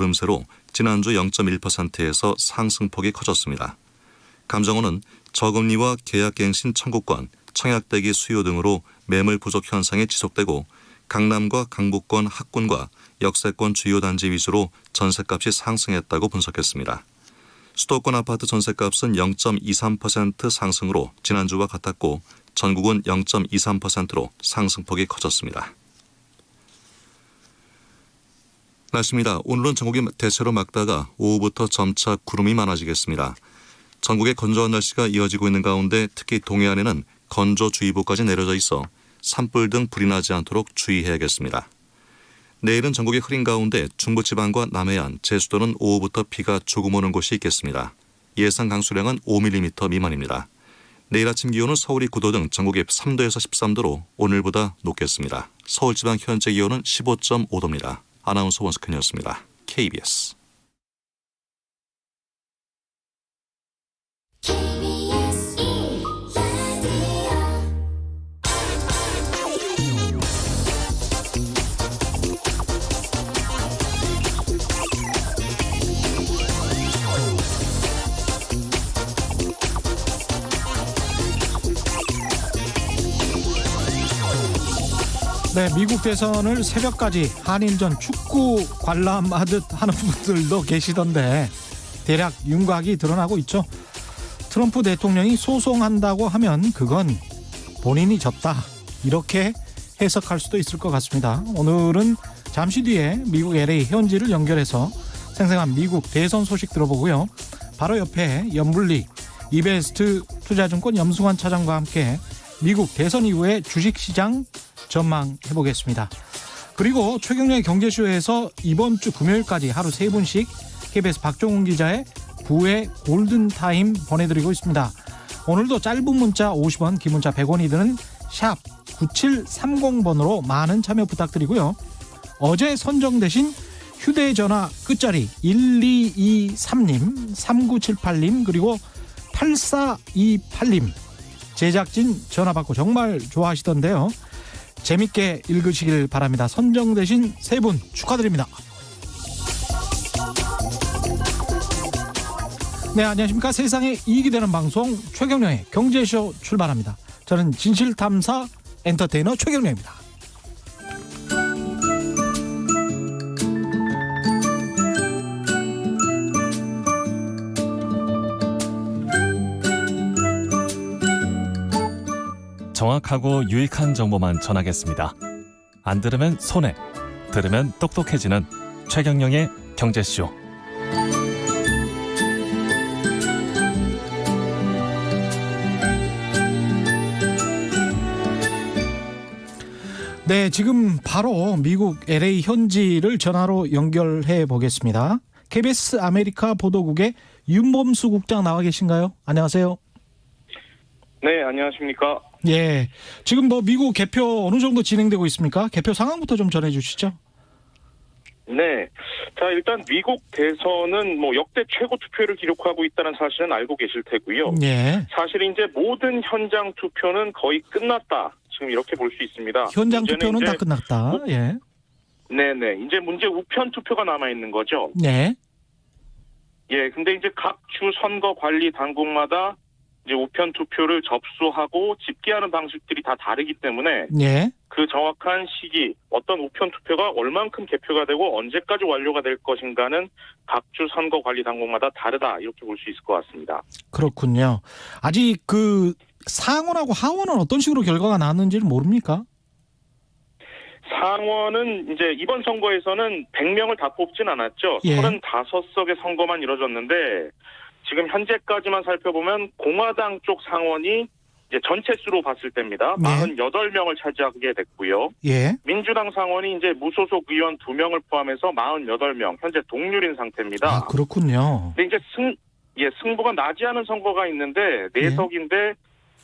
오름세로 지난주 0.1%에서 상승폭이 커졌습니다. 감정원은 저금리와 계약갱신 청구권, 청약대기 수요 등으로 매물 부족 현상이 지속되고 강남과 강북권 학군과 역세권 주요 단지 위주로 전셋값이 상승했다고 분석했습니다. 수도권 아파트 전셋값은 0.23% 상승으로 지난주와 같았고 전국은 0.23%로 상승폭이 커졌습니다. 날씨입니다. 오늘은 전국이 대체로 맑다가 오후부터 점차 구름이 많아지겠습니다. 전국의 건조한 날씨가 이어지고 있는 가운데 특히 동해안에는 건조주의보까지 내려져 있어 산불 등 불이 나지 않도록 주의해야겠습니다. 내일은 전국이 흐린 가운데 중부지방과 남해안, 제주도는 오후부터 비가 조금 오는 곳이 있겠습니다. 예상 강수량은 5mm 미만입니다. 내일 아침 기온은 서울이 9도 등 전국이 3도에서 13도로 오늘보다 높겠습니다. 서울지방 현재 기온은 15.5도입니다. 아나운서 원석현이었습니다. KBS. 네, 미국 대선을 새벽까지 한일전 축구 관람하듯 하는 분들도 계시던데 대략 윤곽이 드러나고 있죠. 트럼프 대통령이 소송한다고 하면 그건 본인이 졌다, 이렇게 해석할 수도 있을 것 같습니다. 오늘은 잠시 뒤에 미국 LA 현지를 연결해서 생생한 미국 대선 소식 들어보고요. 바로 옆에 염블리 이베스트 투자증권 염승환 차장과 함께 미국 대선 이후의 주식시장 전망해보겠습니다. 그리고 최경련의 경제쇼에서 이번 주 금요일까지 하루 3분씩 KBS 박종훈 기자의 9회 골든타임 보내드리고 있습니다. 오늘도 짧은 문자 50원, 긴 문자 100원이 드는 샵 9730번으로 많은 참여 부탁드리고요. 어제 선정되신 휴대전화 끝자리 1223님, 3978님, 그리고 8428님 제작진 전화 받고 정말 좋아하시던데요. 재밌게 읽으시길 바랍니다. 선정되신 세 분 축하드립니다. 네, 안녕하십니까. 세상에 이익이 되는 방송 최경련의 경제쇼 출발합니다. 저는 진실탐사 엔터테이너 최경련입니다. 정확하고 유익한 정보만 전하겠습니다. 안 들으면 손해, 들으면 똑똑해지는 최경영의 경제쇼. 네, 지금 바로 미국 LA 현지를 전화로 연결해 보겠습니다. KBS 아메리카 보도국의 윤범수 국장 나와 계신가요? 안녕하세요. 네, 안녕하십니까. 예, 지금 뭐 미국 개표 어느 정도 진행되고 있습니까? 개표 상황부터 좀 전해주시죠. 네, 자 일단 미국 대선은 뭐 역대 최고 투표를 기록하고 있다는 사실은 알고 계실 테고요. 예. 사실 이제 모든 현장 투표는 거의 끝났다. 지금 이렇게 볼 수 있습니다. 현장 투표는 다 끝났다. 예. 네네. 이제 문제 우편 투표가 남아 있는 거죠. 네. 예, 근데 이제 각 주 선거 관리 당국마다 이제 우편 투표를 접수하고 집계하는 방식들이 다 다르기 때문에 예. 그 정확한 시기, 어떤 우편 투표가 얼만큼 개표가 되고 언제까지 완료가 될 것인가는 각 주 선거 관리 당국마다 다르다, 이렇게 볼 수 있을 것 같습니다. 그렇군요. 아직 그 상원하고 하원은 어떤 식으로 결과가 나왔는지는 모릅니까? 상원은 이제 이번 선거에서는 100명을 다 뽑진 않았죠. 예. 35석의 선거만 이뤄졌는데 지금 현재까지만 살펴보면 공화당 쪽 상원이 이제 전체 수로 봤을 때입니다. 네. 48명을 차지하게 됐고요. 예. 민주당 상원이 이제 무소속 의원 2명을 포함해서 48명, 현재 동률인 상태입니다. 아, 그렇군요. 근데 이제 승부가 나지 않은 선거가 있는데 4석인데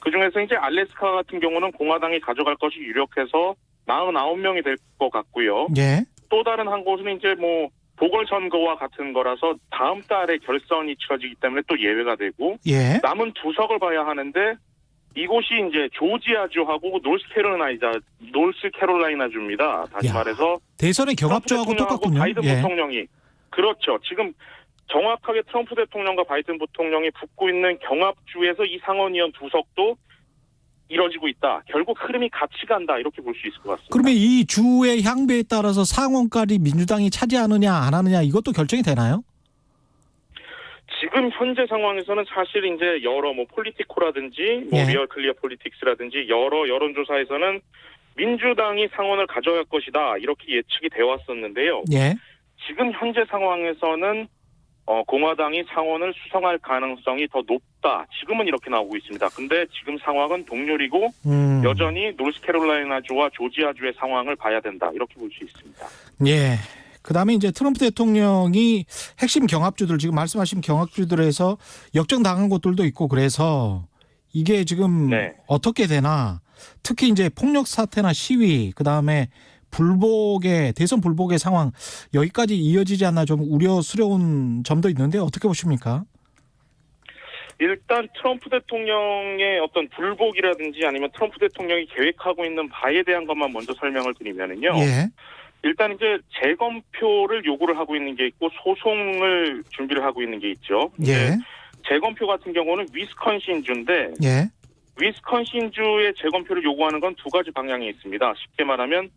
그중에서 이제 알래스카 같은 경우는 공화당이 가져갈 것이 유력해서 49명이 될 것 같고요. 예. 또 다른 한 곳은 이제 뭐 보궐선거와 같은 거라서 다음 달에 결선이 치러지기 때문에 또 예외가 되고, 예. 남은 2석을 봐야 하는데 이곳이 이제 조지아주하고 노스캐롤라이나주입니다. 다시 야, 말해서 대선의 경합조하고 트럼프 대통령하고 똑같군요. 바이든 예. 부통령이 그렇죠. 지금 정확하게 트럼프 대통령과 바이든 부통령이 붙고 있는 경합주에서 이 상원의원 2석도 이뤄지고 있다. 결국 흐름이 같이 간다. 이렇게 볼 수 있을 것 같습니다. 그러면 이 주의 향배에 따라서 상원까지 민주당이 차지하느냐 안 하느냐 이것도 결정이 되나요? 지금 현재 상황에서는 사실 이제 여러 폴리티코라든지 예. 리얼 클리어 폴리틱스라든지 여러 여론조사에서는 민주당이 상원을 가져갈 것이다. 이렇게 예측이 되어 왔었는데요. 예. 지금 현재 상황에서는 공화당이 상원을 수성할 가능성이 더 높다. 지금은 이렇게 나오고 있습니다. 근데 지금 상황은 동률이고 여전히 노스캐롤라이나주와 조지아주의 상황을 봐야 된다. 이렇게 볼 수 있습니다. 예. 그다음에 이제 트럼프 대통령이 핵심 경합주들 지금 말씀하신 경합주들에서 역정당한 곳들도 있고 그래서 이게 지금 네. 어떻게 되나 특히 이제 폭력 사태나 시위 그다음에 대선 불복의 상황 여기까지 이어지지 않나 좀 우려스러운 점도 있는데 어떻게 보십니까? 일단 트럼프 대통령의 어떤 불복이라든지 아니면 트럼프 대통령이 계획하고 있는 바에 대한 것만 먼저 설명을 드리면은요. 예. 일단 이제 재검표를 요구를 하고 있는 게 있고 소송을 준비를 하고 있는 게 있죠. 예. 재검표 같은 경우는 위스콘신주인데 예. 위스콘신주의 재검표를 요구하는 건 두 가지 방향이 있습니다. 쉽게 말하면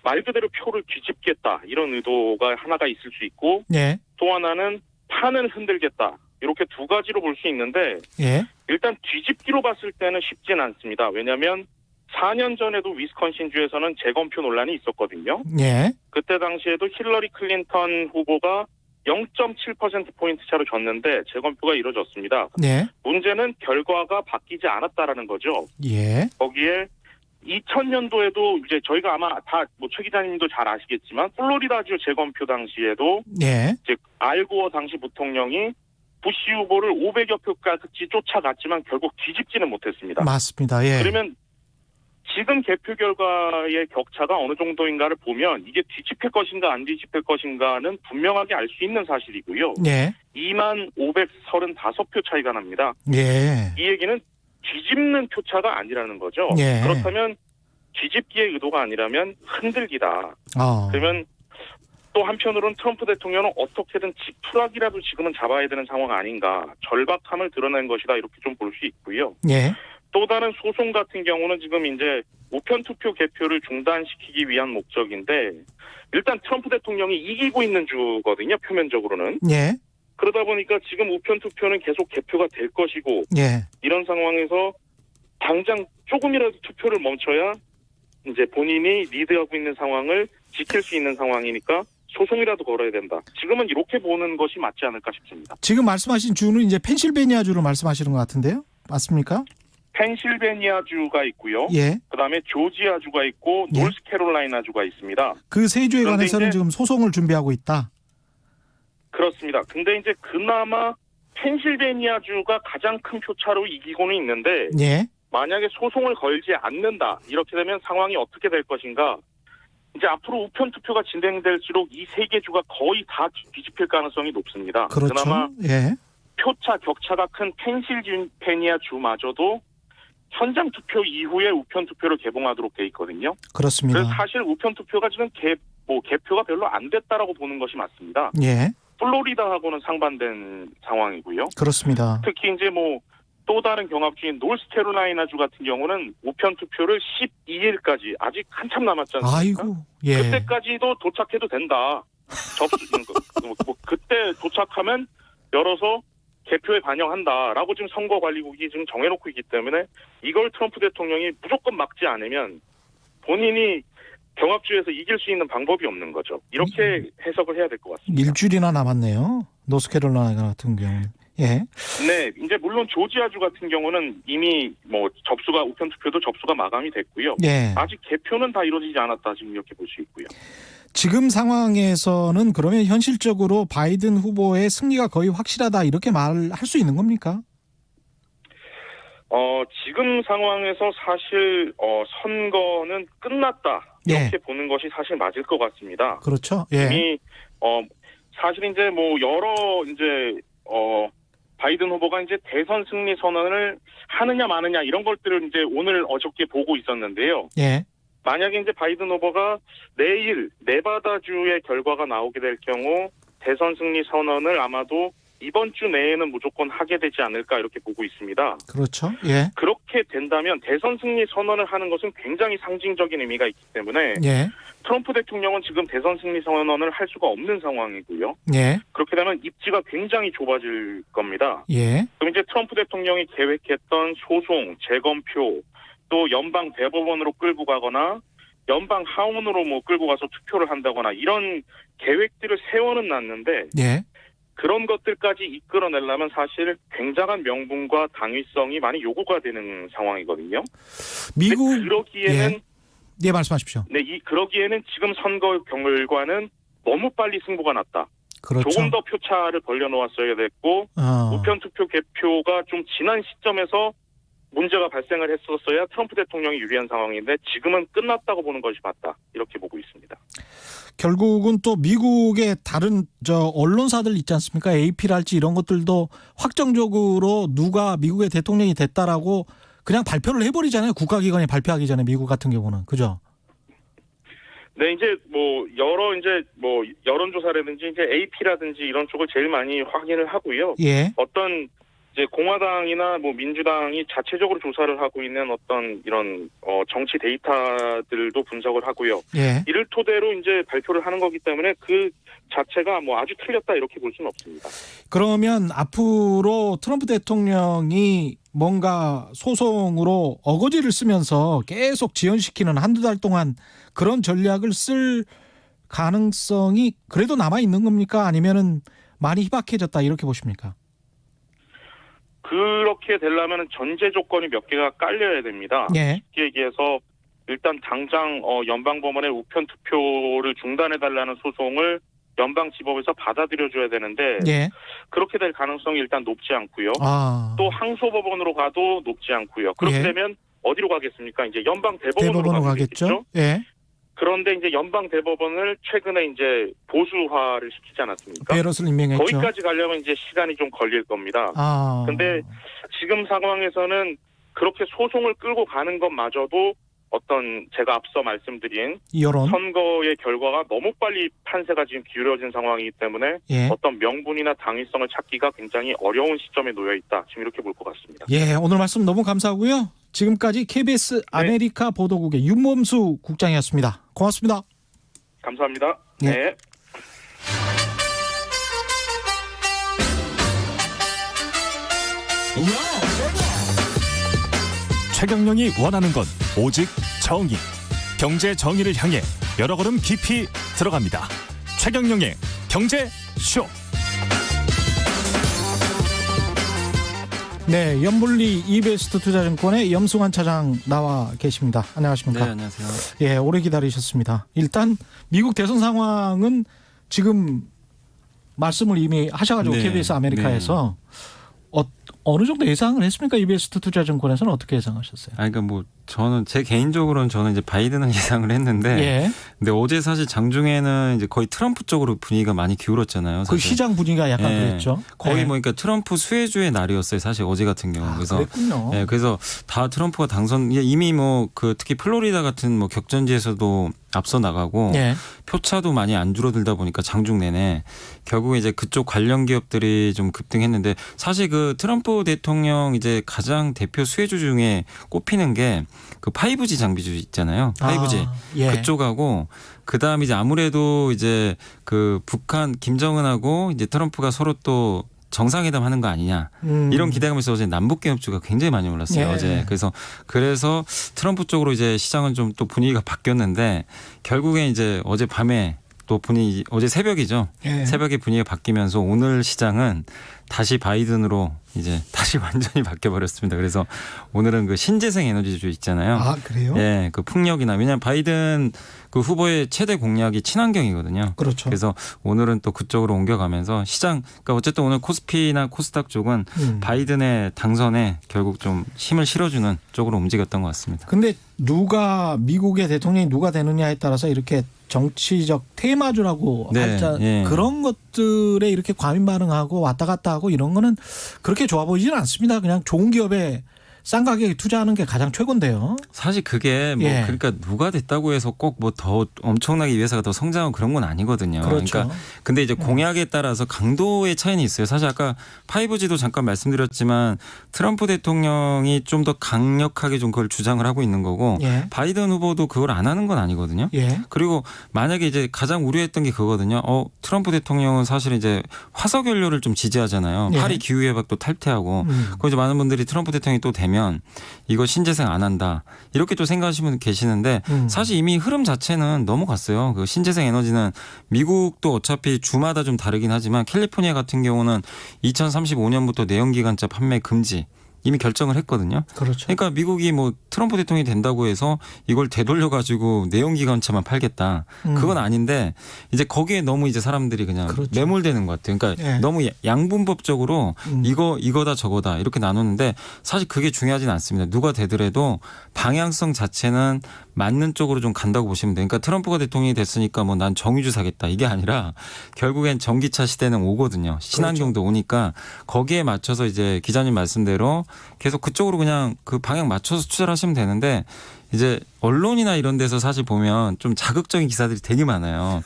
말 그대로 표를 뒤집겠다 이런 의도가 하나가 있을 수 있고 예. 또 하나는 판을 흔들겠다 이렇게 두 가지로 볼 수 있는데 예. 일단 뒤집기로 봤을 때는 쉽진 않습니다. 왜냐하면 4년 전에도 위스콘신주에서는 재검표 논란이 있었거든요. 예. 그때 당시에도 힐러리 클린턴 후보가 0.7%포인트 차로 졌는데 재검표가 이루어졌습니다. 예. 문제는 결과가 바뀌지 않았다라는 거죠. 예. 거기에 2000년도에도 이제 저희가 아마 최 기자님도 잘 아시겠지만 플로리다주 재검표 당시에도 예. 이제 알고어 당시 부통령이 부시 후보를 500여 표까지 쫓아갔지만 결국 뒤집지는 못했습니다. 맞습니다. 예. 그러면 지금 개표 결과의 격차가 어느 정도인가를 보면 이게 뒤집힐 것인가 안 뒤집힐 것인가는 분명하게 알 수 있는 사실이고요. 예. 2535표 차이가 납니다. 예. 이 얘기는 뒤집는 표차가 아니라는 거죠. 예. 그렇다면 뒤집기의 의도가 아니라면 흔들기다. 어. 그러면 또 한편으로는 트럼프 대통령은 어떻게든 지푸라기라도 지금은 잡아야 되는 상황 아닌가. 절박함을 드러낸 것이다. 이렇게 좀 볼 수 있고요. 예. 또 다른 소송 같은 경우는 지금 이제 우편 투표 개표를 중단시키기 위한 목적인데 일단 트럼프 대통령이 이기고 있는 주거든요. 표면적으로는. 예. 그러다 보니까 지금 우편 투표는 계속 개표가 될 것이고 예. 이런 상황에서 당장 조금이라도 투표를 멈춰야 이제 본인이 리드하고 있는 상황을 지킬 수 있는 상황이니까 소송이라도 걸어야 된다. 지금은 이렇게 보는 것이 맞지 않을까 싶습니다. 지금 말씀하신 주는 이제 펜실베니아주로 말씀하시는 것 같은데요. 맞습니까? 펜실베니아주가 있고요. 예. 그다음에 조지아주가 있고 예. 노스캐롤라이나주가 있습니다. 그 세 주에 그런데 관해서는 이제 지금 소송을 준비하고 있다. 그렇습니다. 근데 이제 그나마 펜실베니아주가 가장 큰 표차로 이기고는 있는데 예. 만약에 소송을 걸지 않는다. 이렇게 되면 상황이 어떻게 될 것인가. 이제 앞으로 우편 투표가 진행될수록 이 세 개 주가 거의 다 뒤집힐 가능성이 높습니다. 그렇죠. 그나마 예. 표차 격차가 큰 펜실베니아 주마저도 현장 투표 이후에 우편 투표를 개봉하도록 돼 있거든요. 그렇습니다. 그래서 사실 우편 투표가 지금 개표가 별로 안 됐다라고 보는 것이 맞습니다. 예. 플로리다하고는 상반된 상황이고요. 그렇습니다. 특히 이제 또 다른 경합주인 노스캐롤라이나주 같은 경우는 우편 투표를 12일까지 아직 한참 남았지 않습니까? 아이고. 예. 그때까지도 도착해도 된다. 그때 도착하면 열어서 개표에 반영한다라고 지금 선거관리국이 지금 정해놓고 있기 때문에 이걸 트럼프 대통령이 무조건 막지 않으면 본인이 경합주에서 이길 수 있는 방법이 없는 거죠. 이렇게 해석을 해야 될 것 같습니다. 일주일이나 남았네요. 노스캐롤라이나 같은 경우는. 예. 네, 이제 물론 조지아주 같은 경우는 이미 우편 투표도 접수가 마감이 됐고요. 예. 아직 개표는 다 이루어지지 않았다 지금 이렇게 볼 수 있고요. 지금 상황에서는 그러면 현실적으로 바이든 후보의 승리가 거의 확실하다 이렇게 말할 수 있는 겁니까? 지금 상황에서 사실 선거는 끝났다 이렇게 예. 보는 것이 사실 맞을 것 같습니다. 그렇죠. 예. 이미 사실 이제 여러 이제 바이든 후보가 이제 대선 승리 선언을 하느냐 마느냐 이런 것들을 이제 오늘 어저께 보고 있었는데요. 예. 만약에 이제 바이든 후보가 내일 네바다주의 결과가 나오게 될 경우 대선 승리 선언을 아마도 이번 주 내에는 무조건 하게 되지 않을까 이렇게 보고 있습니다. 그렇죠. 예. 그렇게 된다면 대선 승리 선언을 하는 것은 굉장히 상징적인 의미가 있기 때문에 예. 트럼프 대통령은 지금 대선 승리 선언을 할 수가 없는 상황이고요. 예. 그렇게 되면 입지가 굉장히 좁아질 겁니다. 예. 그럼 이제 트럼프 대통령이 계획했던 소송, 재검표, 또 연방 대법원으로 끌고 가거나 연방 하원으로 뭐 끌고 가서 투표를 한다거나 이런 계획들을 세워는 놨는데 예. 그런 것들까지 이끌어내려면 사실 굉장한 명분과 당위성이 많이 요구가 되는 상황이거든요. 미국 근데 그러기에는 예, 말씀하십시오. 네, 그러기에는 지금 선거 결과는 너무 빨리 승부가 났다. 그렇죠. 조금 더 표차를 벌려놓았어야 됐고 우편 투표 개표가 좀 지난 시점에서 문제가 발생을 했었어야 트럼프 대통령이 유리한 상황인데 지금은 끝났다고 보는 것이 맞다. 이렇게 보고 있습니다. 결국은 또 미국의 다른 언론사들 있지 않습니까? AP랄지 이런 것들도 확정적으로 누가 미국의 대통령이 됐다라고 그냥 발표를 해버리잖아요. 국가기관이 발표하기 전에 미국 같은 경우는. 그죠? 네, 이제 여론조사라든지 이제 AP라든지 이런 쪽을 제일 많이 확인을 하고요. 예. 어떤 이제 공화당이나 뭐 민주당이 자체적으로 조사를 하고 있는 어떤 이런 정치 데이터들도 분석을 하고요. 예. 이를 토대로 이제 발표를 하는 거기 때문에 그 자체가 뭐 아주 틀렸다 이렇게 볼 수는 없습니다. 그러면 앞으로 트럼프 대통령이 뭔가 소송으로 어거지를 쓰면서 계속 지연시키는 한두 달 동안 그런 전략을 쓸 가능성이 그래도 남아 있는 겁니까? 아니면은 많이 희박해졌다 이렇게 보십니까? 그렇게 되려면 전제 조건이 몇 개가 깔려야 됩니다. 예. 쉽게 얘기해서 일단 당장 연방법원의 우편 투표를 중단해달라는 소송을 연방지법에서 받아들여줘야 되는데 예. 그렇게 될 가능성이 일단 높지 않고요. 아. 또 항소법원으로 가도 높지 않고요. 그렇게 예. 되면 어디로 가겠습니까? 이제 연방 대법원으로 대법원으로 가겠죠. 가겠죠. 예. 그런데 이제 연방 대법원을 최근에 이제 보수화를 시키지 않았습니까? 베럿을 임명했죠. 거기까지 가려면 이제 시간이 좀 걸릴 겁니다. 아. 근데 지금 상황에서는 그렇게 소송을 끌고 가는 것마저도 어떤 제가 앞서 말씀드린 여론. 선거의 결과가 너무 빨리 판세가 지금 기울어진 상황이기 때문에 예. 어떤 명분이나 당위성을 찾기가 굉장히 어려운 시점에 놓여 있다. 지금 이렇게 볼 것 같습니다. 예, 오늘 말씀 너무 감사하고요. 지금까지 KBS 아메리카 보도국의 윤범수 국장이었습니다. 고맙습니다. 감사합니다. 예. 네. 최경영이 원하는 건 오직 정의. 경제 정의를 향해 여러 걸음 깊이 들어갑니다. 최경영의 경제쇼. 네, 염블리 이베스트 투자증권의 염승환 차장 나와 계십니다. 안녕하십니까? 네, 안녕하세요. 예, 오래 기다리셨습니다. 일단 미국 대선 상황은 지금 말씀을 이미 하셔가지고 네, KBS 아메리카에서 어느 정도 예상을 했습니까? 이베스트 투자증권에서는 어떻게 예상하셨어요? 그러니까 뭐 저는 제 개인적으로는 저는 이제 바이든을 예상을 했는데, 예, 근데 어제 사실 장중에는 이제 거의 트럼프 쪽으로 분위기가 많이 기울었잖아요. 그 사실. 시장 분위기가 약간 예, 그랬죠. 거의 예. 뭐 그러니까 트럼프 수혜주의 날이었어요. 사실 어제 같은 경우. 그래서 그랬군요. 예, 그래서 다 트럼프가 당선 이미 뭐 그 특히 플로리다 같은 뭐 격전지에서도 앞서 나가고 예, 표차도 많이 안 줄어들다 보니까 장중 내내 결국에 이제 그쪽 관련 기업들이 좀 급등했는데 사실 그 트럼프 대통령 이제 가장 대표 수혜주 중에 꼽히는 게 그 5G 장비주 있잖아요. 5G 아, 예. 그쪽하고 그다음에 이제 아무래도 이제 그 북한 김정은하고 이제 트럼프가 서로 또 정상회담 하는 거 아니냐 이런 기대감에서 어제 남북 기업주가 굉장히 많이 올랐어요. 예. 어제 그래서 트럼프 쪽으로 이제 시장은 좀 또 분위기가 바뀌었는데 결국에 이제 어제 밤에 또 분위기 어제 새벽이죠. 예. 새벽에 분위기가 바뀌면서 오늘 시장은 다시 바이든으로 이제 다시 완전히 바뀌어 버렸습니다. 그래서 오늘은 그 신재생 에너지주 있잖아요. 아, 그래요? 예, 그 풍력이나 왜냐하면 바이든 그 후보의 최대 공약이 친환경이거든요. 그렇죠. 그래서 오늘은 또 그쪽으로 옮겨가면서 시장, 그러니까 어쨌든 오늘 코스피나 코스닥 쪽은 바이든의 당선에 결국 좀 힘을 실어주는 쪽으로 움직였던 것 같습니다. 근데 누가 미국의 대통령이 누가 되느냐에 따라서 이렇게 정치적 테마주라고 네, 할자 예. 그런 것들에 이렇게 과민 반응하고 왔다 갔다 하고 이런 거는 그렇게 좋아 보이지는 않습니다. 그냥 좋은 기업에 싼 가격에 투자하는 게 가장 최고인데요. 사실 그게 뭐 예. 그러니까 누가 됐다고 해서 꼭 뭐 더 엄청나게 이 회사가 더 성장하고 그런 건 아니거든요. 그렇죠. 그러니까 근데 이제 공약에 따라서 강도의 차이는 있어요. 사실 아까 5G도 잠깐 말씀드렸지만 트럼프 대통령이 좀 더 강력하게 좀 그걸 주장을 하고 있는 거고 예. 바이든 후보도 그걸 안 하는 건 아니거든요. 예. 그리고 만약에 이제 가장 우려했던 게 그거거든요. 트럼프 대통령은 사실 이제 화석 연료를 좀 지지하잖아요. 예. 파리 기후 협약도 탈퇴하고. 그럼 이제 많은 분들이 트럼프 대통령이 또 되면 이거 신재생 안 한다. 이렇게 또 생각하시는 분 계시는데 사실 이미 흐름 자체는 넘어갔어요. 그 신재생 에너지는 미국도 어차피 주마다 좀 다르긴 하지만 캘리포니아 같은 경우는 2035년부터 내연기관차 판매 금지 이미 결정을 했거든요. 그렇죠. 그러니까 미국이 뭐 트럼프 대통령이 된다고 해서 이걸 되돌려 가지고 내연기관차만 팔겠다. 그건 아닌데 이제 거기에 너무 이제 사람들이 그냥 그렇죠. 매몰되는 것 같아요. 그러니까 예. 너무 양분법적으로 이거다 저거다 이렇게 나누는데 사실 그게 중요하진 않습니다. 누가 되더라도 방향성 자체는 맞는 쪽으로 좀 간다고 보시면 돼요. 그러니까 트럼프가 대통령이 됐으니까 뭐 난 정유주 사겠다 이게 아니라 결국엔 전기차 시대는 오거든요. 친환경도 오니까 거기에 맞춰서 이제 기자님 말씀대로 계속 그쪽으로 그냥 그 방향 맞춰서 투자를 하시면 되는데 이제 언론이나 이런 데서 사실 보면 좀 자극적인 기사들이 되게 많아요.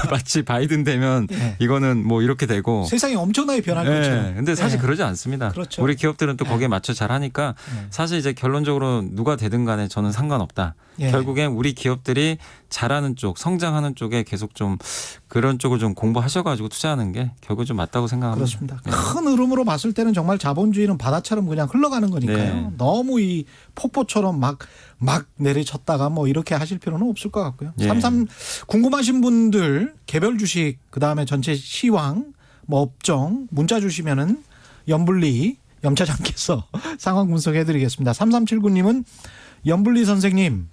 마치 바이든 되면 예. 이거는 뭐 이렇게 되고. 세상이 엄청나게 변할 것처럼. 네. 근데 사실 예. 그러지 않습니다. 그렇죠. 우리 기업들은 또 예. 거기에 맞춰 잘 하니까 예. 사실 이제 결론적으로 누가 되든 간에 저는 상관없다. 예. 결국엔 우리 기업들이 잘하는 쪽, 성장하는 쪽에 계속 좀 그런 쪽을 좀 공부하셔가지고 투자하는 게 결국 좀 맞다고 생각합니다. 그렇습니다. 네. 큰 흐름으로 봤을 때는 정말 자본주의는 바다처럼 그냥 흘러가는 거니까요. 네. 너무 이 폭포처럼 막 내리쳤다가 뭐 이렇게 하실 필요는 없을 것 같고요. 예. 33 궁금하신 분들 개별 주식 그다음에 전체 시황 뭐 업종 문자 주시면은 염불리 염차장께서 상황 분석해 드리겠습니다. 3379님은 염불리 선생님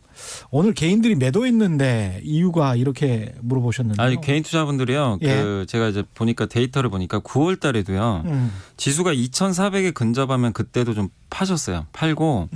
오늘 개인들이 매도했는데 이유가 이렇게 물어보셨는데요. 아니 개인 투자분들이요. 예. 그 제가 이제 보니까 데이터를 보니까 9월 달에도요. 음. 지수가 2,400에 근접하면 그때도 좀 파셨어요. 팔고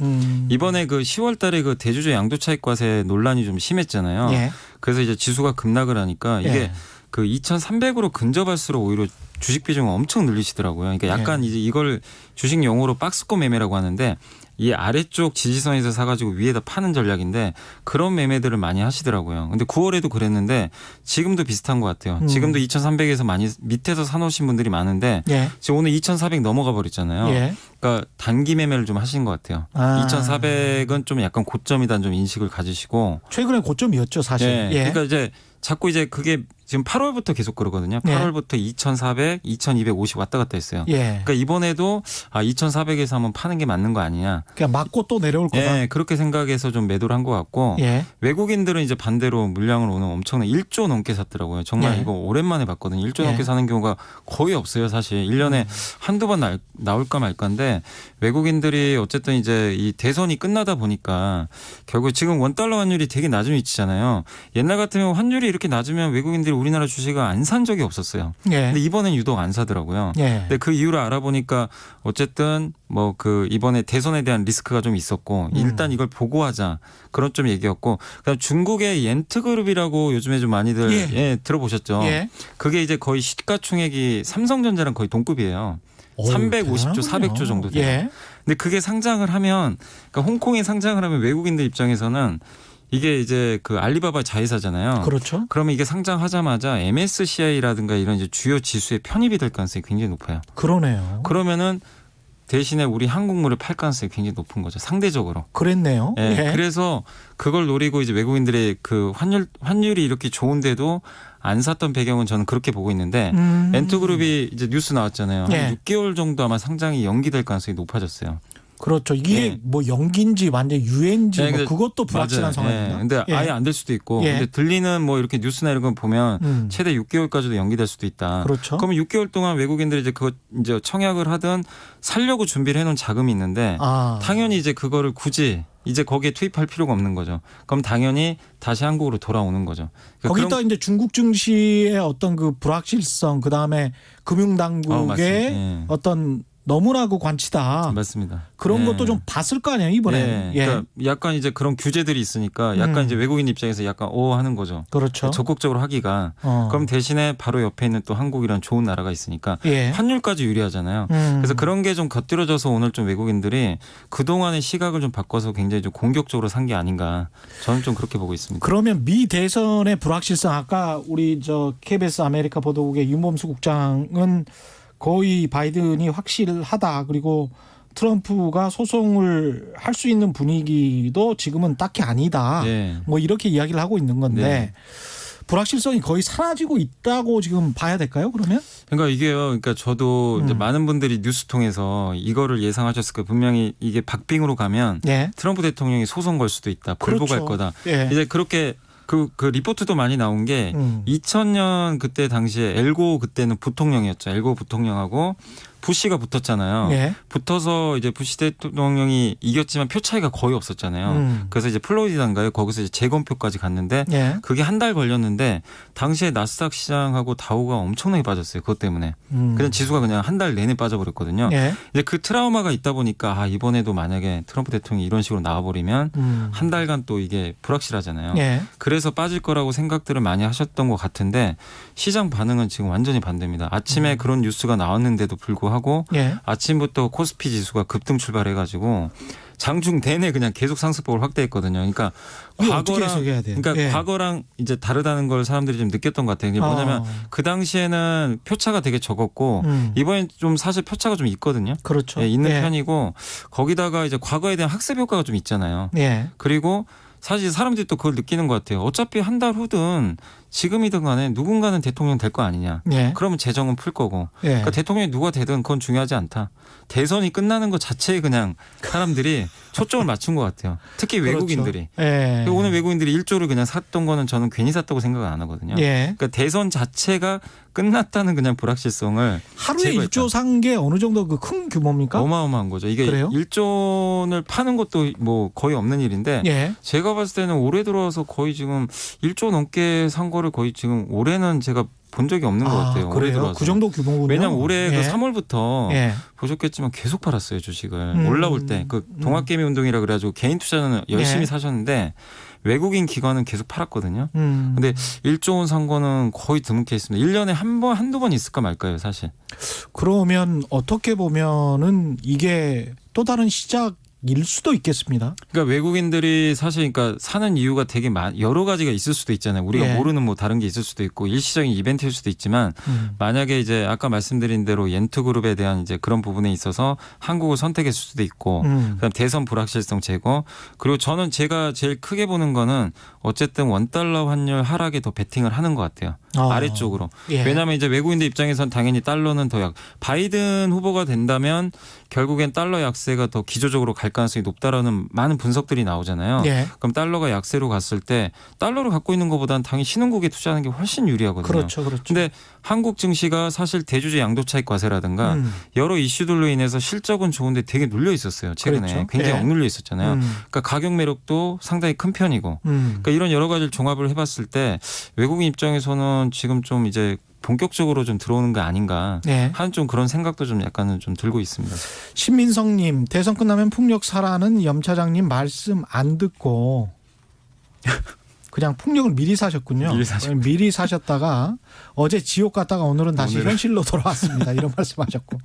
이번에 그 10월 달에 그 대주주 양도 차익 과세 논란이 좀 심했잖아요. 예. 그래서 이제 지수가 급락을 하니까 이게 예. 그 2,300으로 근접할수록 오히려 주식 비중을 엄청 늘리시더라고요. 그러니까 약간 이제 이걸 주식 용어로 박스권 매매라고 하는데 이 아래쪽 지지선에서 사가지고 위에다 파는 전략인데 그런 매매들을 많이 하시더라고요. 근데 9월에도 그랬는데 지금도 비슷한 것 같아요. 지금도 2,300에서 많이 밑에서 사놓으신 분들이 많은데 예. 지금 오늘 2,400 넘어가 버렸잖아요. 예. 그러니까 단기 매매를 좀 하신 것 같아요. 아. 2,400은 좀 약간 고점이다는 좀 인식을 가지시고. 최근에 고점이었죠, 사실. 네. 예. 그러니까 이제 자꾸 이제 그게 지금 8월부터 계속 그러거든요. 예. 8월부터 2,400, 2,250 왔다 갔다 했어요. 예. 그러니까 이번에도 2,400에서 한번 파는 게 맞는 거 아니냐. 그냥 맞고 또 내려올 거다. 예, 그렇게 생각해서 좀 매도를 한 것 같고 예. 외국인들은 이제 반대로 물량을 오늘 엄청나게 1조 넘게 샀더라고요. 정말 예. 이거 오랜만에 봤거든요. 1조 예. 넘게 사는 경우가 거의 없어요. 사실 1년에 한두 번 나올까 말까인데 외국인들이 어쨌든 이제 이 대선이 끝나다 보니까 결국 지금 원달러 환율이 되게 낮은 위치잖아요. 옛날 같으면 환율이 이렇게 낮으면 외국인들이 우리나라 주식을 안 산 적이 없었어요. 예. 근데 이번엔 유독 안 사더라고요. 예. 근데 그 이유를 알아보니까 어쨌든 뭐 그 이번에 대선에 대한 리스크가 좀 있었고 일단 이걸 보고하자 그런 좀 얘기였고 그다음 중국의 옌트그룹이라고 요즘에 좀 많이들 예. 들어보셨죠. 예. 그게 이제 거의 시가총액이 삼성전자랑 거의 동급이에요. 350조, 400조 정도 돼요. 예. 근데 그게 상장을 하면 그러니까 홍콩에 상장을 하면 외국인들 입장에서는 이게 이제 그 알리바바 자회사잖아요. 그렇죠. 그러면 이게 상장하자마자 MSCI라든가 이런 이제 주요 지수에 편입이 될 가능성이 굉장히 높아요. 그러네요. 그러면은 대신에 우리 한국물을 팔 가능성이 굉장히 높은 거죠. 상대적으로. 그랬네요. 예. 예. 그래서 그걸 노리고 이제 외국인들의 그 환율이 이렇게 좋은데도 안 샀던 배경은 저는 그렇게 보고 있는데 엔트그룹이 이제 뉴스 나왔잖아요. 예. 한 6개월 정도 아마 상장이 연기될 가능성이 높아졌어요. 그렇죠. 이게 예. 뭐 연기인지 완전 유엔지 네, 뭐 근데 그것도 불확실한 맞아요. 상황입니다. 예. 근데 예. 아예 안 될 수도 있고 예. 근데 들리는 뭐 이렇게 뉴스나 이런 거 보면 최대 최대 6개월까지도 연기될 수도 있다. 그렇죠. 그러면 6개월 동안 외국인들이 이제 그거 이제 청약을 하든 살려고 준비를 해놓은 자금이 있는데 당연히 이제 그거를 굳이 이제 거기에 투입할 필요가 없는 거죠. 그럼 당연히 다시 한국으로 돌아오는 거죠. 그러니까 거기다 이제 중국 증시의 어떤 그 불확실성 그다음에 금융당국의 맞습니다. 예. 어떤 너무나 그 관치다. 맞습니다. 그런 네. 것도 좀 봤을 거 아니에요 이번에. 네. 예. 그러니까 약간 이제 그런 규제들이 있으니까 약간 이제 외국인 입장에서 약간 하는 거죠. 그렇죠. 적극적으로 하기가. 그럼 대신에 바로 옆에 있는 또 한국이란 좋은 나라가 있으니까 예. 환율까지 유리하잖아요. 그래서 그런 게 좀 곁들여져서 오늘 좀 외국인들이 그동안의 시각을 좀 바꿔서 굉장히 좀 공격적으로 산 게 아닌가. 저는 좀 그렇게 보고 있습니다. 그러면 미 대선의 불확실성 아까 우리 저 KBS 아메리카 보도국의 윤범수 국장은 거의 바이든이 확실하다. 그리고 트럼프가 소송을 할 수 있는 분위기도 지금은 딱히 아니다. 네. 뭐 이렇게 이야기를 하고 있는 건데 네. 불확실성이 거의 사라지고 있다고 지금 봐야 될까요? 그러면? 그러니까 이게요. 그러니까 저도 이제 많은 분들이 뉴스 통해서 이거를 예상하셨을 거예요. 분명히 이게 박빙으로 가면 네. 트럼프 대통령이 소송 걸 수도 있다. 불복할 그렇죠. 거다. 예. 이제 그렇게 그 리포트도 많이 나온 게 2000년 그때 당시에 엘고 그때는 부통령이었죠. 엘고 부통령하고 부시가 붙었잖아요. 예. 붙어서 이제 부시 대통령이 이겼지만 표 차이가 거의 없었잖아요. 그래서 이제 플로리다인가요? 거기서 이제 재검표까지 갔는데 예. 그게 한 달 걸렸는데 당시에 나스닥 시장하고 다우가 엄청나게 빠졌어요. 그것 때문에. 그냥 지수가 그냥 한 달 내내 빠져버렸거든요. 예. 이제 그 트라우마가 있다 보니까 이번에도 만약에 트럼프 대통령이 이런 식으로 나와버리면 한 달간 또 이게 불확실하잖아요. 예. 그래서 빠질 거라고 생각들을 많이 하셨던 것 같은데 시장 반응은 지금 완전히 반대입니다. 아침에 그런 뉴스가 나왔는데도 불구하고 예. 아침부터 코스피 지수가 급등 출발해가지고 장중 내내 그냥 계속 상승폭을 확대했거든요. 그러니까 이거 어떻게 해석해야 돼요? 그러니까 예. 과거랑 이제 다르다는 걸 사람들이 좀 느꼈던 것 같아요. 이게 뭐냐면 그 당시에는 표차가 되게 적었고 이번엔 좀 사실 표차가 좀 있거든요. 그렇죠. 예, 있는 예. 편이고 거기다가 이제 과거에 대한 학습 효과가 좀 있잖아요. 예. 그리고 사실 사람들이 또 그걸 느끼는 것 같아요. 어차피 한 달 후든 지금이든 간에 누군가는 대통령 될 거 아니냐. 예. 그러면 재정은 풀 거고. 예. 그러니까 대통령이 누가 되든 그건 중요하지 않다. 대선이 끝나는 것 자체에 그냥 사람들이 초점을 맞춘 것 같아요. 특히 외국인들이. 그렇죠. 예. 오늘 외국인들이 1조를 그냥 샀던 거는 저는 괜히 샀다고 생각을 안 하거든요. 예. 그러니까 대선 자체가 끝났다는 그냥 불확실성을 하루에 제거했다. 1조 산 게 어느 정도 그 큰 규모입니까? 어마어마한 거죠. 이게 그래요? 1조를 파는 것도 뭐 거의 없는 일인데 예. 제가 봤을 때는 올해 들어와서 거의 지금 1조 넘게 산 거를 거의 지금 올해는 제가 본 적이 없는 것 같아요. 올해 그래요? 들어와서. 그 정도 규모군요. 왜냐하면 올해 예. 그 3월부터 예. 보셨겠지만 계속 팔았어요 주식을. 올라올 때 그 동학개미 운동이라 그래가지고 개인 투자는 열심히 예. 사셨는데 외국인 기관은 계속 팔았거든요. 음. 근데 1조 원 산 거는 거의 드물게 있습니다. 1년에 한두 번 있을까 말까요 사실. 그러면 어떻게 보면은 이게 또 다른 시작일 수도 있겠습니다. 그러니까 외국인들이 사실 그러니까 사는 이유가 되게 여러 가지가 있을 수도 있잖아요. 우리가 예. 모르는 뭐 다른 게 있을 수도 있고 일시적인 이벤트일 수도 있지만 만약에 이제 아까 말씀드린 대로 옌투그룹에 대한 이제 그런 부분에 있어서 한국을 선택했을 수도 있고 그다음 대선 불확실성 제거 그리고 저는 제가 제일 크게 보는 거는 어쨌든 원달러 환율 하락에 더 베팅을 하는 것 같아요. 아래쪽으로. 예. 왜냐하면 이제 외국인들 입장에선 당연히 달러는 더 바이든 후보가 된다면 결국엔 달러 약세가 더 기조적으로 갈 가능성이 높다라는 많은 분석들이 나오잖아요. 예. 그럼 달러가 약세로 갔을 때 달러를 갖고 있는 것보다는 당연히 신흥국에 투자하는 게 훨씬 유리하거든요. 그렇죠. 그렇죠. 근데 한국 증시가 사실 대주주 양도차익 과세라든가 여러 이슈들로 인해서 실적은 좋은데 되게 눌려 있었어요. 최근에 그렇죠. 굉장히 예. 억눌려 있었잖아요. 그러니까 가격 매력도 상당히 큰 편이고 그러니까 이런 여러 가지를 종합을 해봤을 때 외국인 입장에서는 지금 좀 이제 본격적으로 좀 들어오는 거 아닌가 네. 하는 좀 그런 생각도 좀 약간은 좀 들고 있습니다. 신민성님 대선 끝나면 폭력 사라는 염 차장님 말씀 안 듣고 그냥 폭력을 미리 사셨군요. 미리 사셨다가 어제 지옥 갔다가 오늘은 다시 현실로 돌아왔습니다. 이런 말씀하셨고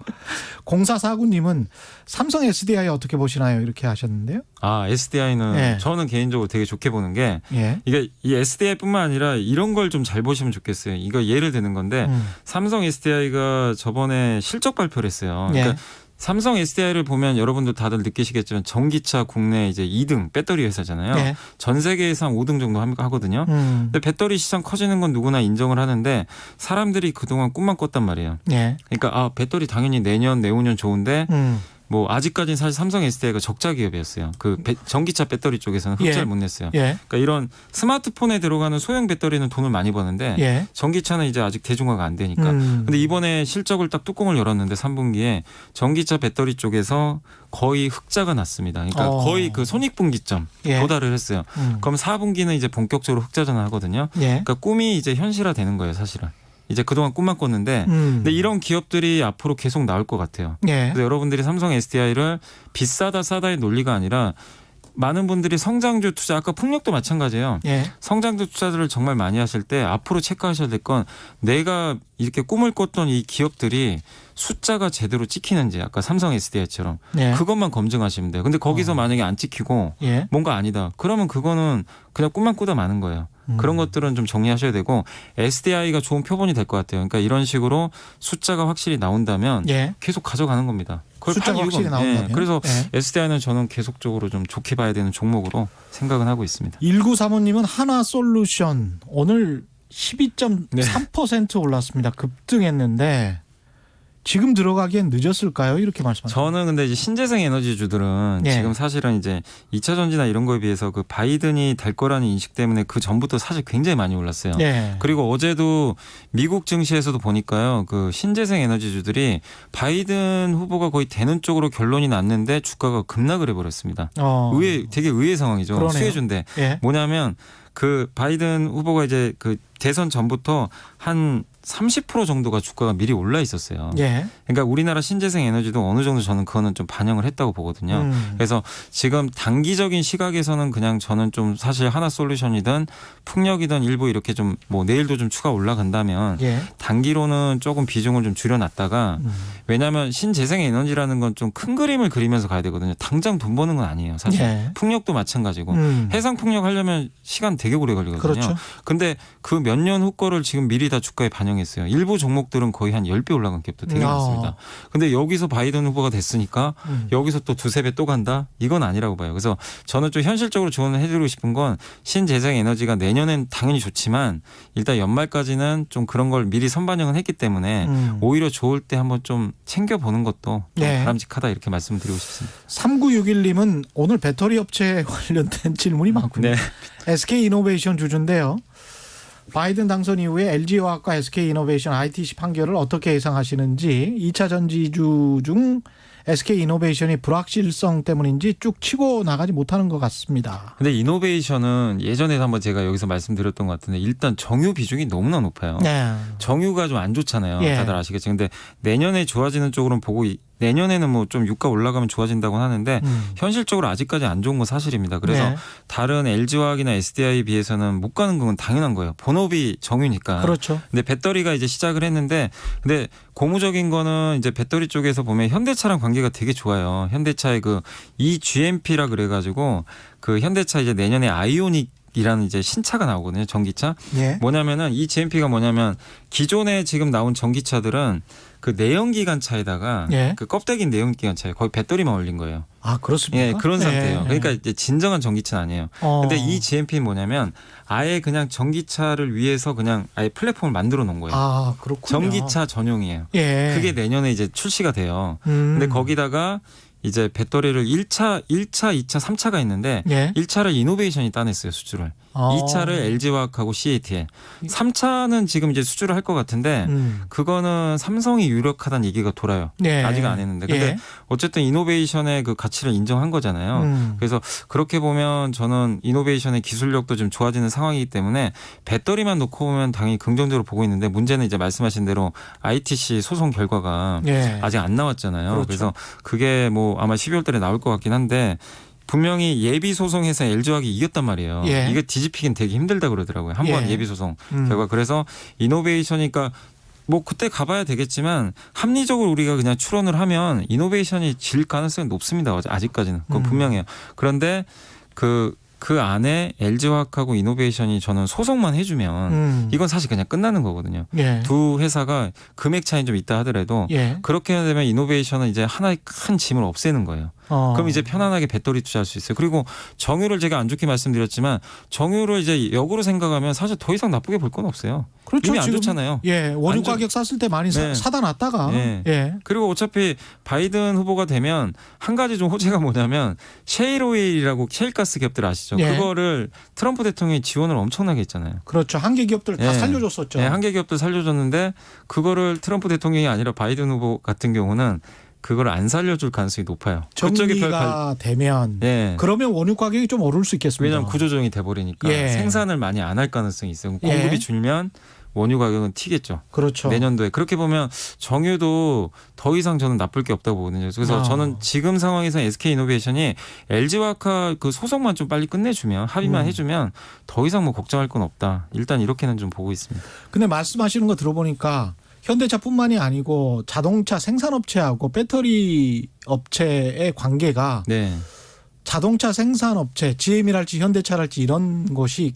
0449님은 삼성 SDI 어떻게 보시나요? 이렇게 하셨는데요. SDI는 예. 저는 개인적으로 되게 좋게 보는 게 예. 이게 이 SDI뿐만 아니라 이런 걸 좀 잘 보시면 좋겠어요. 이거 예를 드는 건데 삼성 SDI가 저번에 실적 발표를 했어요. 예. 그러니까 삼성 SDI를 보면 여러분도 다들 느끼시겠지만 전기차 국내 이제 2등 배터리 회사잖아요. 예. 전 세계에서 한 5등 정도 하거든요. 근데 배터리 시장 커지는 건 누구나 인정을 하는데 사람들이 그동안 꿈만 꿨단 말이에요. 예. 그러니까 배터리 당연히 내년 내후년 좋은데 뭐 아직까지는 사실 삼성 SDI가 적자 기업이었어요. 그 전기차 배터리 쪽에서는 흑자를 예. 못 냈어요. 예. 그러니까 이런 스마트폰에 들어가는 소형 배터리는 돈을 많이 버는데 예. 전기차는 이제 아직 대중화가 안 되니까. 근데 이번에 실적을 딱 뚜껑을 열었는데 3분기에 전기차 배터리 쪽에서 거의 흑자가 났습니다. 그러니까 거의 그 손익분기점 예. 도달을 했어요. 그럼 4분기는 이제 본격적으로 흑자 전환하거든요. 예. 그러니까 꿈이 이제 현실화되는 거예요, 사실은. 이제 그동안 꿈만 꿨는데 근데 이런 기업들이 앞으로 계속 나올 것 같아요. 예. 그래서 여러분들이 삼성 SDI를 비싸다 싸다의 논리가 아니라 많은 분들이 성장주 투자 아까 풍력도 마찬가지예요. 예. 성장주 투자들을 정말 많이 하실 때 앞으로 체크하셔야 될 건 내가 이렇게 꿈을 꿨던 이 기업들이 숫자가 제대로 찍히는지 아까 삼성 SDI처럼 예. 그것만 검증하시면 돼요. 근데 거기서 만약에 안 찍히고 예. 뭔가 아니다. 그러면 그거는 그냥 꿈만 꾸다 마는 거예요. 그런 것들은 좀 정리하셔야 되고 SDI가 좋은 표본이 될 것 같아요. 그러니까 이런 식으로 숫자가 확실히 나온다면 예. 계속 가져가는 겁니다. 그걸 숫자가 팔 이유가 확실히 없- 나온다면. 그래서 예. SDI는 저는 계속적으로 좀 좋게 봐야 되는 종목으로 생각은 하고 있습니다. 1935님은 하나솔루션 오늘 12.3% 올랐습니다. 급등했는데 지금 들어가기엔 늦었을까요? 이렇게 말씀하셨습니다. 저는 근데 이제 신재생 에너지주들은 예. 지금 사실은 이제 2차 전지나 이런 거에 비해서 그 바이든이 될 거라는 인식 때문에 그 전부터 사실 굉장히 많이 올랐어요. 예. 그리고 어제도 미국 증시에서도 보니까요. 그 신재생 에너지주들이 바이든 후보가 거의 되는 쪽으로 결론이 났는데 주가가 급락을 해버렸습니다. 되게 의외의 상황이죠. 그러네요. 수혜주인데 예. 뭐냐면 그 바이든 후보가 이제 그 대선 전부터 한 30% 정도가 주가가 미리 올라 있었어요. 예. 그러니까 우리나라 신재생 에너지도 어느 정도 저는 그거는 좀 반영을 했다고 보거든요. 그래서 지금 단기적인 시각에서는 그냥 저는 좀 사실 하나솔루션이든 풍력이든 일부 이렇게 좀 뭐 내일도 좀 추가 올라간다면 예. 단기로는 조금 비중을 좀 줄여놨다가 왜냐하면 신재생 에너지라는 건 좀 큰 그림을 그리면서 가야 되거든요. 당장 돈 버는 건 아니에요. 사실 예. 풍력도 마찬가지고 해상 풍력 하려면 시간 되게 오래 걸리거든요. 그렇죠. 근데 그 몇 년 후 거를 지금 미리 다 주가에 반영했어요. 일부 종목들은 거의 한 10배 올라간 갭도 되게 많습니다. 근데 여기서 바이든 후보가 됐으니까 여기서 또 두세 배 또 간다? 이건 아니라고 봐요. 그래서 저는 좀 현실적으로 조언을 해드리고 싶은 건 신재생 에너지가 내년엔 당연히 좋지만 일단 연말까지는 좀 그런 걸 미리 선반영을 했기 때문에 오히려 좋을 때 한번 좀 챙겨보는 것도 좀 네. 바람직하다 이렇게 말씀드리고 싶습니다. 3961님은 오늘 배터리 업체 관련된 질문이 많군요. 네. SK이노베이션 주주인데요. 바이든 당선 이후에 LG화학과 SK이노베이션 ITC 판결을 어떻게 예상하시는지 2차 전지주 중 SK이노베이션이 불확실성 때문인지 쭉 치고 나가지 못하는 것 같습니다. 근데 이노베이션은 예전에도 한번 제가 여기서 말씀드렸던 것 같은데 일단 정유 비중이 너무나 높아요. 네. 정유가 좀 안 좋잖아요. 예. 다들 아시겠죠. 근데 내년에 좋아지는 쪽으로는 보고 내년에는 뭐 좀 유가 올라가면 좋아진다고 하는데 현실적으로 아직까지 안 좋은 건 사실입니다. 그래서 네. 다른 LG화학이나 SDI에 비해서는 못 가는 건 당연한 거예요. 본업이 정유니까. 그렇죠. 근데 배터리가 이제 시작을 했는데 근데 고무적인 거는 이제 배터리 쪽에서 보면 현대차랑 관계가 되게 좋아요. 현대차의 그 eGMP라 그래가지고 그 현대차 이제 내년에 아이오닉 이라는 이제 신차가 나오거든요. 전기차. 예. 뭐냐면은 이 GMP가 뭐냐면 기존에 지금 나온 전기차들은 그 내연기관 차에다가 예. 그 껍데기인 내연기관 차에 거의 배터리만 올린 거예요. 아, 그렇습니까? 예, 그런 상태예요. 예. 그러니까 이제 진정한 전기차는 아니에요. 근데 이 GMP는 뭐냐면 아예 그냥 전기차를 위해서 그냥 아예 플랫폼을 만들어 놓은 거예요. 아, 그렇군요. 전기차 전용이에요. 예. 그게 내년에 이제 출시가 돼요. 근데 거기다가 이제 배터리를 1차, 2차, 3차가 있는데 예. 1차를 이노베이션이 따냈어요, 수주를. 2차를 LG화학하고 CATL. 3차는 지금 이제 수주를 할 것 같은데 그거는 삼성이 유력하다는 얘기가 돌아요. 예. 아직 안 했는데. 근데 예. 어쨌든 이노베이션의 그 가치를 인정한 거잖아요. 그래서 그렇게 보면 저는 이노베이션의 기술력도 좀 좋아지는 상황이기 때문에 배터리만 놓고 보면 당연히 긍정적으로 보고 있는데 문제는 이제 말씀하신 대로 ITC 소송 결과가 예. 아직 안 나왔잖아요. 그렇죠. 그래서 그게 뭐 아마 12월 달에 나올 것 같긴 한데 분명히 예비 소송에서 LG화학이 이겼단 말이에요. 예. 이게 뒤집히긴 되게 힘들다 그러더라고요. 한번 예. 예비 소송 결과. 그래서 이노베이션이니까 뭐 그때 가봐야 되겠지만 합리적으로 우리가 그냥 추론을 하면 이노베이션이 질 가능성이 높습니다. 아직까지는. 그건 분명해요. 그런데 그 안에 LG화학하고 이노베이션이 저는 소송만 해주면 이건 사실 그냥 끝나는 거거든요. 예. 두 회사가 금액 차이는 좀 있다 하더라도 예. 그렇게 되면 이노베이션은 이제 하나의 큰 짐을 없애는 거예요. 그럼 이제 편안하게 배터리 투자할 수 있어요. 그리고 정유를 제가 안 좋게 말씀드렸지만 정유를 이제 역으로 생각하면 사실 더 이상 나쁘게 볼 건 없어요. 그렇죠. 이미 안 지금, 좋잖아요. 예, 원유 안 좋- 가격 쌌을 때 많이 네. 사다 놨다가 네. 예. 그리고 어차피 바이든 후보가 되면 한 가지 좀 호재가 뭐냐면 셰일 오일이라고 셰일가스 기업들 아시죠? 예. 그거를 트럼프 대통령이 지원을 엄청나게 했잖아요. 그렇죠. 한계 기업들 다 예. 살려줬었죠. 네, 한계 기업도 살려줬는데 그거를 트럼프 대통령이 아니라 바이든 후보 같은 경우는 그걸 안 살려줄 가능성이 높아요. 그쪽이 별 정리가 되면 예. 그러면 원유 가격이 좀 오를 수 있겠습니다. 왜냐하면 구조조정이 돼버리니까 예. 생산을 많이 안 할 가능성이 있어요. 예. 공급이 줄면 원유 가격은 튀겠죠. 그렇죠. 내년도에. 그렇게 보면 정유도 더 이상 저는 나쁠 게 없다고 보거든요. 그래서 저는 지금 상황에서 SK이노베이션이 LG화학 그 소송만 좀 빨리 끝내주면 합의만 해주면 더 이상 뭐 걱정할 건 없다. 일단 이렇게는 좀 보고 있습니다. 근데 말씀하시는 거 들어보니까 현대차뿐만이 아니고 자동차 생산업체하고 배터리 업체의 관계가 네. 자동차 생산업체, GM이랄지 현대차랄지 이런 것이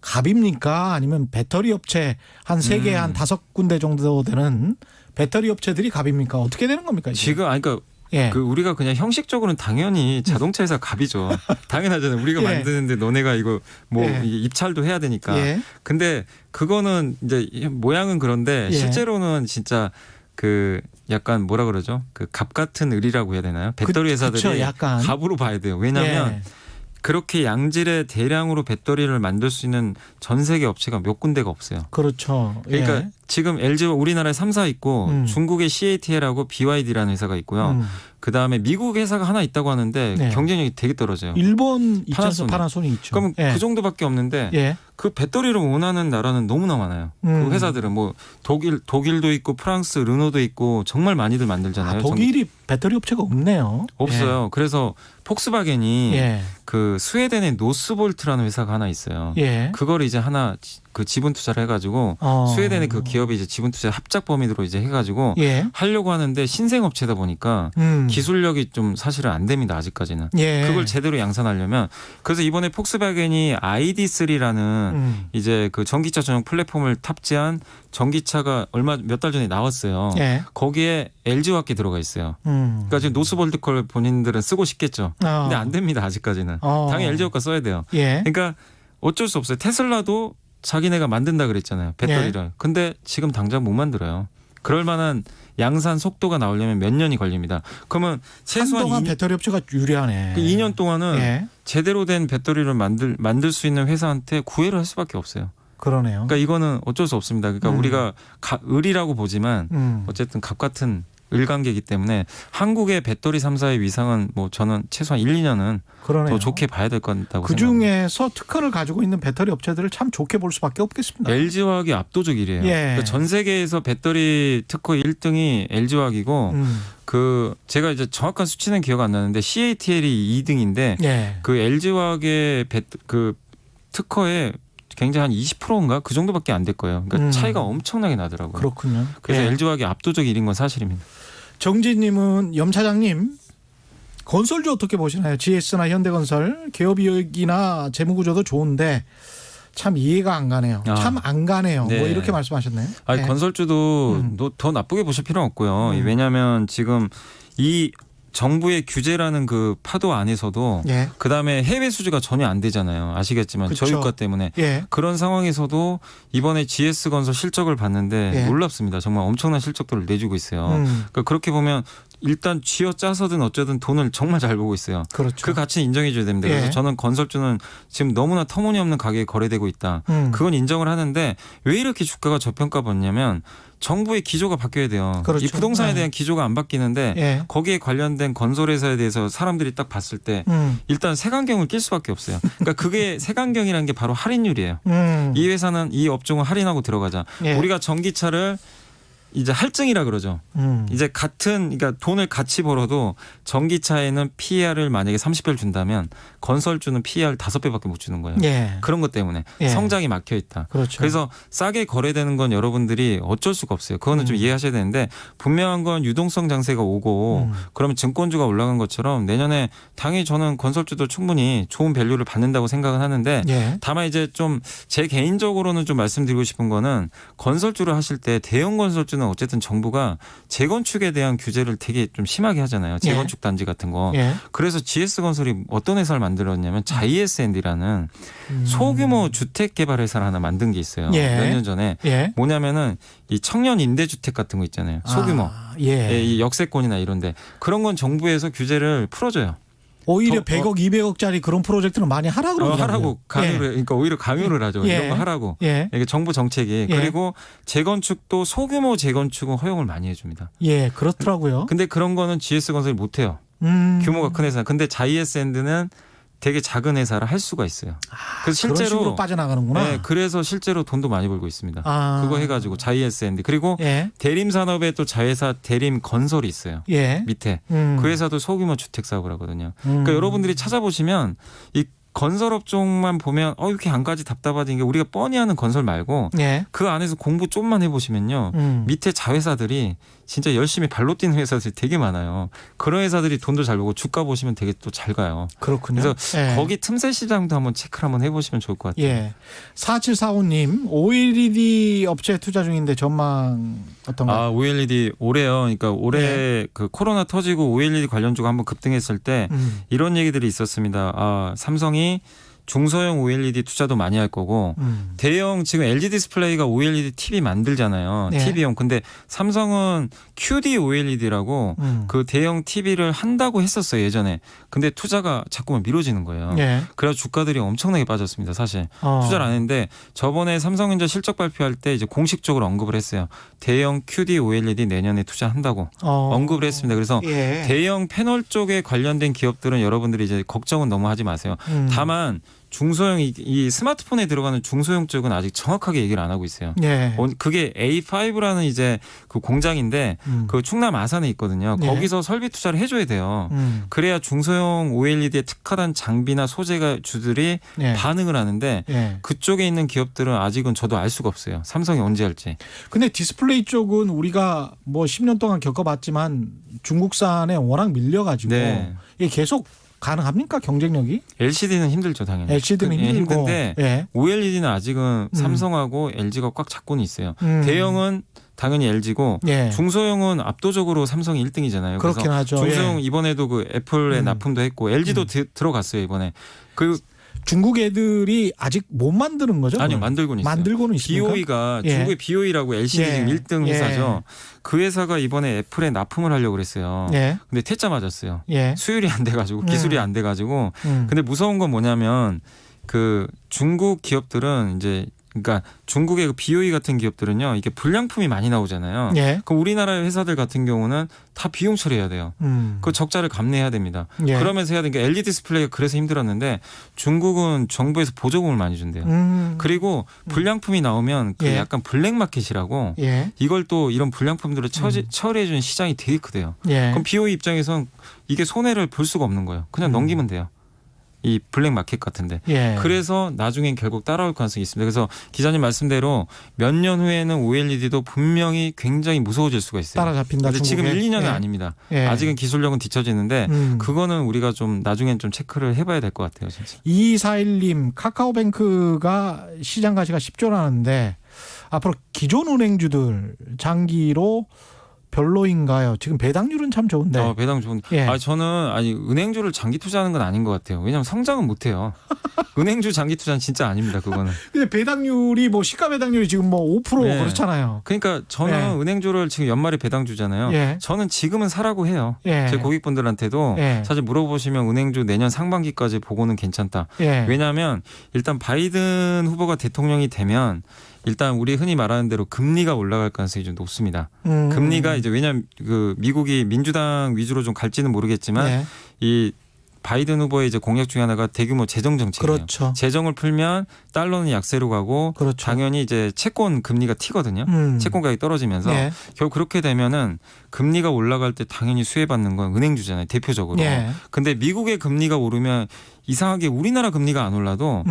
갑입니까? 아니면 배터리 업체 한 3개 한 5군데 정도 되는 배터리 업체들이 갑입니까? 어떻게 되는 겁니까? 이게? 지금 아니 그러니까 예. 그 우리가 그냥 형식적으로는 당연히 자동차 회사 갑이죠. 당연하잖아요. 우리가 예. 만드는데 너네가 이거 뭐 예. 이게 입찰도 해야 되니까. 예. 근데 그거는 이제 모양은 그런데 예. 실제로는 진짜 그 약간 뭐라 그러죠? 그 갑 같은 을이라고 해야 되나요? 배터리 회사들이 그쵸, 약간. 갑으로 봐야 돼요. 왜냐하면 예. 그렇게 양질의 대량으로 배터리를 만들 수 있는 전 세계 업체가 몇 군데가 없어요. 그렇죠. 그러니까 예. 지금 LG가 우리나라에 3사 있고 중국의 CATL하고 BYD라는 회사가 있고요. 그다음에 미국 회사가 하나 있다고 하는데 네. 경쟁력이 되게 떨어져요. 일본 있죠. 파나소닉. 파나소닉 있죠. 그럼 예. 그 정도밖에 없는데 예. 그 배터리를 원하는 나라는 너무나 많아요. 그 회사들은 뭐 독일도 있고 프랑스 르노도 있고 정말 많이들 만들잖아요. 독일이 배터리 업체가 없네요. 없어요. 그래서 폭스바겐이 예. 그 스웨덴의 노스볼트라는 회사가 하나 있어요. 예. 그걸 이제 하나 그 지분 투자를 해가지고 스웨덴의 그 기업이 이제 지분 투자 합작 범위로 이제 해가지고 예. 하려고 하는데 신생 업체다 보니까 기술력이 좀 사실은 안 됩니다 아직까지는. 예. 그걸 제대로 양산하려면 그래서 이번에 폭스바겐이 ID3라는 이제 그 전기차 전용 플랫폼을 탑재한 전기차가 몇 달 전에 나왔어요. 예. 거기에 LG화학이 들어가 있어요. 그러니까 지금 노스볼트 걸 본인들은 쓰고 싶겠죠. 근데 안 됩니다 아직까지는. 당연히 LG화학 써야 돼요. 예. 그러니까 어쩔 수 없어요. 테슬라도 자기네가 만든다 그랬잖아요. 배터리를. 예. 근데 지금 당장 못 만들어요. 그럴 만한 양산 속도가 나오려면 몇 년이 걸립니다. 그러면 최소한 한동안 배터리 업체가 유리하네. 2년 동안은 예. 제대로 된 배터리를 만들 수 있는 회사한테 구애를 할 수밖에 없어요. 그러네요. 그러니까 이거는 어쩔 수 없습니다. 그러니까 우리가 을이라고 보지만 어쨌든 갑 같은 을관계이기 때문에 한국의 배터리 3사의 위상은 뭐 저는 최소한 1, 2년은 그러네요. 더 좋게 봐야 될 거다고 그 중에서 특허를 가지고 있는 배터리 업체들을 참 좋게 볼 수밖에 없겠습니다. LG화학이 압도적 1위에요. 예. 그러니까 전 세계에서 배터리 특허 1등이 LG화학이고 그 제가 이제 정확한 수치는 기억 안 나는데 CATL이 2등인데 예. 그 LG화학의 그 특허에 굉장히 한 20%인가 그 정도밖에 안 될 거예요. 그러니까 차이가 엄청나게 나더라고요. 그렇군요. 그래서 예. LG화학이 압도적 1인 건 사실입니다. 정진님은 염 차장님 건설주 어떻게 보시나요? GS나 현대건설 기업이익이나 재무구조도 좋은데 참 이해가 안 가네요. 참 안 가네요. 네. 뭐 이렇게 말씀하셨나요? 아니, 네. 건설주도 더 나쁘게 보실 필요는 없고요. 왜냐하면 지금 이 정부의 규제라는 그 파도 안에서도 예. 그다음에 해외 수주가 전혀 안 되잖아요. 아시겠지만 그쵸. 저유가 때문에. 예. 그런 상황에서도 이번에 GS건설 실적을 봤는데 예. 놀랍습니다. 정말 엄청난 실적들을 내주고 있어요. 그러니까 그렇게 보면 일단 쥐어짜서든 어쩌든 돈을 정말 잘 보고 있어요. 그렇죠. 그 가치는 인정해 줘야 됩니다. 예. 그래서 저는 건설주는 지금 너무나 터무니없는 가격에 거래되고 있다. 그건 인정을 하는데 왜 이렇게 주가가 저평가받냐면 정부의 기조가 바뀌어야 돼요. 그렇죠. 이 부동산에 네. 대한 기조가 안 바뀌는데 예. 거기에 관련된 건설회사에 대해서 사람들이 딱 봤을 때 일단 색안경을 낄 수밖에 없어요. 그러니까 그게 색안경이라는 게 바로 할인율이에요. 이 회사는 이 업종을 할인하고 들어가자. 예. 우리가 전기차를 이제 할증이라 그러죠. 이제 그러니까 돈을 같이 벌어도 전기차에는 PER을 만약에 30배를 준다면 건설주는 PER 5배밖에 못 주는 거예요. 예. 그런 것 때문에 예. 성장이 막혀 있다. 그렇죠. 그래서 싸게 거래되는 건 여러분들이 어쩔 수가 없어요. 그거는 좀 이해하셔야 되는데 분명한 건 유동성 장세가 오고 그러면 증권주가 올라간 것처럼 내년에 당연히 저는 건설주도 충분히 좋은 밸류를 받는다고 생각은 하는데 예. 다만 이제 좀 제 개인적으로는 좀 말씀드리고 싶은 거는 건설주를 하실 때 대형 건설주는 어쨌든 정부가 재건축에 대한 규제를 되게 좀 심하게 하잖아요. 재건축 단지 같은 거. 예. 그래서 GS건설이 어떤 회사를 만들었냐면 자이에스앤디라는 소규모 주택개발 회사를 하나 만든 게 있어요. 예. 몇 년 전에. 예. 뭐냐면은 이 청년 임대주택 같은 거 있잖아요. 소규모. 예. 예, 이 역세권이나 이런데 그런 건 정부에서 규제를 풀어줘요. 오히려 더- 100억, 200억짜리 그런 프로젝트는 많이 하라 그러더라고요. 하라고 강요를 예. 그러니까 오히려 강요를 하죠. 예. 이런 거 하라고. 예. 이게 정부 정책이 예. 그리고 재건축도 소규모 재건축은 허용을 많이 해줍니다. 예, 그렇더라고요. 근데 그런 거는 GS건설이 못해요. 규모가 큰 회사. 근데 자이에스앤드는 되게 작은 회사를 할 수가 있어요. 그래서 그런 실제로 식으로 빠져나가는구나. 네, 그래서 실제로 돈도 많이 벌고 있습니다. 아. 그거 해가지고 자이S&D 그리고 예. 대림 산업에 또 자회사 대림 건설이 있어요. 예. 밑에 음. 그 회사도 소규모 주택 사업을 하거든요. 그러니까 여러분들이 찾아보시면 이 건설업종만 보면 이렇게 안까지 답답하다는 게 우리가 뻔히 하는 건설 말고 예. 그 안에서 공부 좀만 해보시면요. 밑에 자회사들이 진짜 열심히 발로 뛰는 회사들이 되게 많아요. 그런 회사들이 돈도 잘 벌고 주가 보시면 되게 또 잘 가요. 그렇군요. 그래서 예. 거기 틈새 시장도 한번 체크를 한번 해보시면 좋을 것 같아요. 예. 4745님 OLED 업체에 투자 중인데 전망 어떤가요? OLED 올해요. 그러니까 올해 그 코로나 터지고 OLED 관련주가 한번 급등했을 때 이런 얘기들이 있었습니다. 삼성이 중소형 OLED 투자도 많이 할 거고 대형 지금 LG 디스플레이가 OLED TV 만들잖아요. 네. TV용. 근데 삼성은 QD OLED라고 그 대형 TV를 한다고 했었어요 예전에. 근데 투자가 자꾸만 미뤄지는 거예요. 예. 그래서 주가들이 엄청나게 빠졌습니다. 사실 어. 투자를 안 했는데 저번에 삼성전자 실적 발표할 때 이제 공식적으로 언급을 했어요. 대형 QD OLED 내년에 투자한다고 언급을 했습니다. 그래서 예. 대형 패널 쪽에 관련된 기업들은 여러분들이 이제 걱정은 너무 하지 마세요. 다만 중소형 이 스마트폰에 들어가는 중소형 쪽은 아직 정확하게 얘기를 안 하고 있어요. 예. 그게 A5라는 이제 그 공장인데 그 충남 아산에 있거든요. 네. 거기서 설비 투자를 해줘야 돼요. 그래야 중소형 OLED에 특화된 장비나 소재가 주들이 예. 반응을 하는데 예. 그쪽에 있는 기업들은 아직은 저도 알 수가 없어요. 삼성이 언제 할지. 근데 디스플레이 쪽은 우리가 뭐 10년 동안 겪어봤지만 중국산에 워낙 밀려가지고 네. 이게 계속 가능합니까 경쟁력이? LCD는 힘들죠 당연히. LCD는 힘들고. 힘든데 예. OLED는 아직은 삼성하고 LG가 꽉 잡고는 있어요. 대형은 당연히 LG고 예. 중소형은 압도적으로 삼성이 1등이잖아요. 그렇긴 그래서 하죠. 중소형 예. 이번에도 그 애플에 납품도 했고 LG도 들어갔어요 이번에. 그 중국 애들이 아직 못 만드는 거죠? 아니요 그걸? 만들고는 있어요. 만들고는 있습니까? BOE가 예. 중국의 BOE라고 LCD 예. 지금 1등 예. 회사죠. 그 회사가 이번에 애플에 납품을 하려고 그랬어요. 예. 근데 퇴짜 맞았어요. 예. 수율이 안 돼가지고 기술이 안 돼가지고. 근데 무서운 건 뭐냐면 그 중국 기업들은 이제 그러니까 중국의 그 BOE 같은 기업들은요 이게 불량품이 많이 나오잖아요. 예. 그럼 우리나라의 회사들 같은 경우는 다 비용 처리해야 돼요. 그 적자를 감내해야 됩니다. 예. 그러면서 해야 되는 게 LED 디스플레이가 그래서 힘들었는데 중국은 정부에서 보조금을 많이 준대요. 그리고 불량품이 나오면 그 예. 약간 블랙마켓이라고 예. 이걸 또 이런 불량품들을 처리해주는 시장이 되게 크대요. 예. 그럼 BOE 입장에선 이게 손해를 볼 수가 없는 거예요. 그냥 넘기면 돼요. 이 블랙마켓 같은데. 예. 그래서 나중엔 결국 따라올 가능성이 있습니다. 그래서 기자님 말씀대로 몇 년 후에는 OLED도 분명히 굉장히 무서워질 수가 있어요. 따라잡힌다. 근데 지금 중국에. 1, 2년은 예. 아닙니다. 예. 아직은 기술력은 뒤처지는데 그거는 우리가 좀 나중엔 좀 체크를 해봐야 될 것 같아요. 진짜. 2241님 카카오뱅크가 시장 가치가 10조라는데 앞으로 기존 은행주들 장기로 별로인가요? 지금 배당률은 참 좋은데. 배당 좋은. 예. 저는 은행주를 장기 투자하는 건 아닌 것 같아요. 왜냐하면 성장은 못 해요. 은행주 장기 투자는 진짜 아닙니다. 그거는. 근데 배당률이 뭐 시가 배당률이 지금 뭐 5% 네. 그렇잖아요. 그러니까 저는 예. 은행주를 지금 연말에 배당 주잖아요. 예. 저는 지금은 사라고 해요. 예. 제 고객분들한테도 예. 사실 물어보시면 은행주 내년 상반기까지 보고는 괜찮다. 예. 왜냐하면 일단 바이든 후보가 대통령이 되면 일단 우리 흔히 말하는 대로 금리가 올라갈 가능성이 좀 높습니다. 금리가 이제 왜냐하면 그 미국이 민주당 위주로 좀 갈지는 모르겠지만 예. 이 바이든 후보의 이제 공약 중에 하나가 대규모 재정 정책이에요. 그렇죠. 재정을 풀면 달러는 약세로 가고 그렇죠. 당연히 이제 채권 금리가 튀거든요. 채권 가격이 떨어지면서 예. 결국 그렇게 되면은 금리가 올라갈 때 당연히 수혜받는 건 은행주잖아요. 대표적으로. 예. 근데 미국의 금리가 오르면 이상하게 우리나라 금리가 안 올라도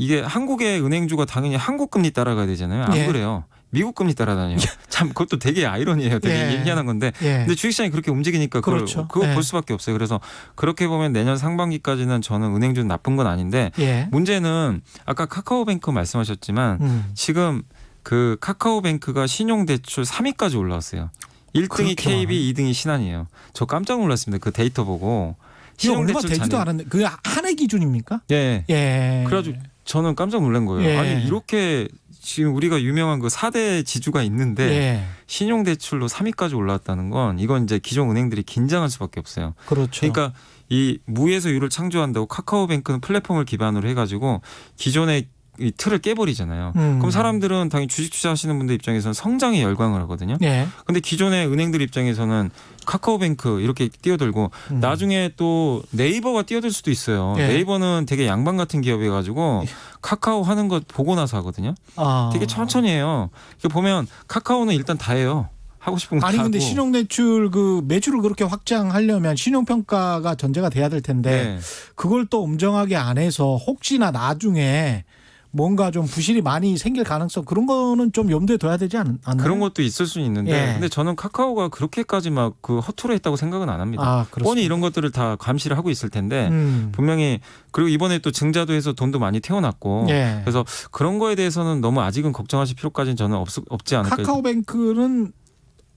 이게 한국의 은행주가 당연히 한국 금리 따라가야 되잖아요. 안 예. 그래요. 미국 금리 따라다녀요. 참 그것도 되게 아이러니해요. 되게 예. 희한한 건데. 예. 근데 주식시장이 그렇게 움직이니까 그렇죠. 그거 예. 볼 수밖에 없어요. 그래서 그렇게 보면 내년 상반기까지는 저는 은행주는 나쁜 건 아닌데 예. 문제는 아까 카카오뱅크 말씀하셨지만 지금 그 카카오뱅크가 신용대출 3위까지 올라왔어요. 1등이 KB, 2등이 신한이에요. 저 깜짝 놀랐습니다. 그 데이터 보고. 이거 얼마 신용대출 되지도 잔액. 않았는데 그 한 해 기준입니까? 예. 예. 그래가지고 저는 깜짝 놀란 거예요. 예. 아니 이렇게 지금 우리가 유명한 그 4대 지주가 있는데 예. 신용대출로 3위까지 올라왔다는 건 이건 이제 기존 은행들이 긴장할 수밖에 없어요. 그렇죠. 그러니까 이 무에서 유를 창조한다고 카카오뱅크는 플랫폼을 기반으로 해가지고 기존의 이 틀을 깨버리잖아요. 그럼 사람들은 당연히 주식 투자하시는 분들 입장에서는 성장에 열광을 하거든요. 예. 근데 기존의 은행들 입장에서는 카카오뱅크 이렇게 뛰어들고 나중에 또 네이버가 뛰어들 수도 있어요. 예. 네이버는 되게 양반 같은 기업이어가지고 카카오 하는 것 보고 나서 하거든요. 아. 되게 천천히 해요. 이렇게 보면 카카오는 일단 다 해요. 하고 싶은 거 아니 다 근데 하고. 신용대출 그 매출을 그렇게 확장하려면 신용평가가 전제가 돼야 될 텐데 네. 그걸 또 엄정하게 안 해서 혹시나 나중에 뭔가 좀 부실이 많이 생길 가능성 그런 거는 좀 염두에 둬야 되지 않나요? 그런 것도 있을 수는 있는데 예. 근데 저는 카카오가 그렇게까지 막 그 허투루 했다고 생각은 안 합니다. 아, 그렇습니다. 뻔히 이런 것들을 다 감시를 하고 있을 텐데 분명히 그리고 이번에 또 증자도 해서 돈도 많이 태워놨고 예. 그래서 그런 거에 대해서는 너무 아직은 걱정하실 필요까지는 저는 없지 않을까. 카카오뱅크는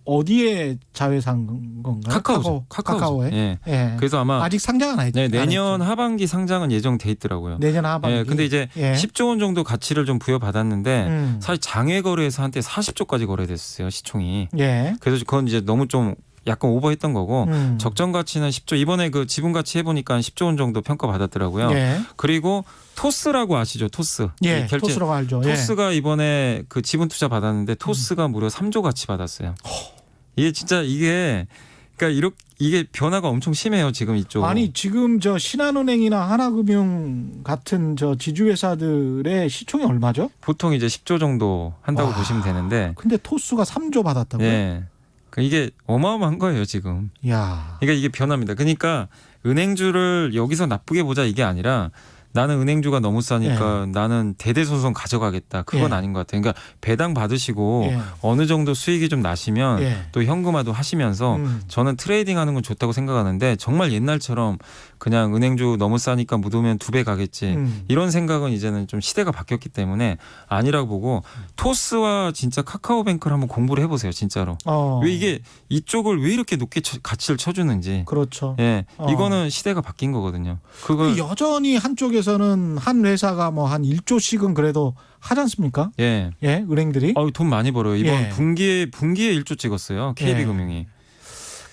어디에 자회사인 건가요? 카카오죠. 카카오에. 예. 예. 그래서 아마 아직 상장은 안 했죠. 네, 내년 하반기 상장은 예정돼 있더라고요. 내년 하반기. 예, 근데 이제 예. 10조 원 정도 가치를 좀 부여받았는데 사실 장외 거래에서 한때 40조까지 거래됐어요 시총이. 예. 그래서 그건 이제 너무 좀 약간 오버했던 거고 음. 적정 가치는 10조 이번에 그 지분 가치 해보니까 10조 원 정도 평가 받았더라고요. 예. 그리고 토스라고 아시죠? 토스. 예. 이 결제 토스라고 알죠. 예. 토스가 이번에 그 지분 투자 받았는데 토스가 무려 3조 가치 받았어요. 이게 진짜 이게 그러니까 이게 변화가 엄청 심해요 지금 이쪽. 아니 지금 저 신한은행이나 하나금융 같은 저 지주회사들의 시총이 얼마죠? 보통 이제 10조 정도 한다고 와. 보시면 되는데. 근데 토스가 3조 받았다고요? 예. 그러니까 이게 어마어마한 거예요 지금. 야. 그러니까 이게 변화입니다. 그러니까 은행주를 여기서 나쁘게 보자 이게 아니라 나는 은행주가 너무 싸니까 나는 대대손손 가져가겠다. 그건 예. 아닌 것 같아요. 그러니까 배당 받으시고 예. 어느 정도 수익이 좀 나시면 예. 또 현금화도 하시면서 저는 트레이딩 하는 건 좋다고 생각하는데 정말 옛날처럼 그냥 은행주 너무 싸니까 묻으면 2배 가겠지. 이런 생각은 이제는 좀 시대가 바뀌었기 때문에 아니라고 보고 토스와 진짜 카카오뱅크를 한번 공부를 해보세요. 진짜로. 왜 이게 이쪽을 왜 이렇게 높게 가치를 쳐주는지. 그렇죠. 예, 이거는 시대가 바뀐 거거든요. 그거 여전히 한쪽에서는 한 회사가 뭐 한 1조씩은 그래도 하지 않습니까? 예, 예, 은행들이. 돈 많이 벌어요. 이번 예. 분기에 1조 찍었어요. KB금융이.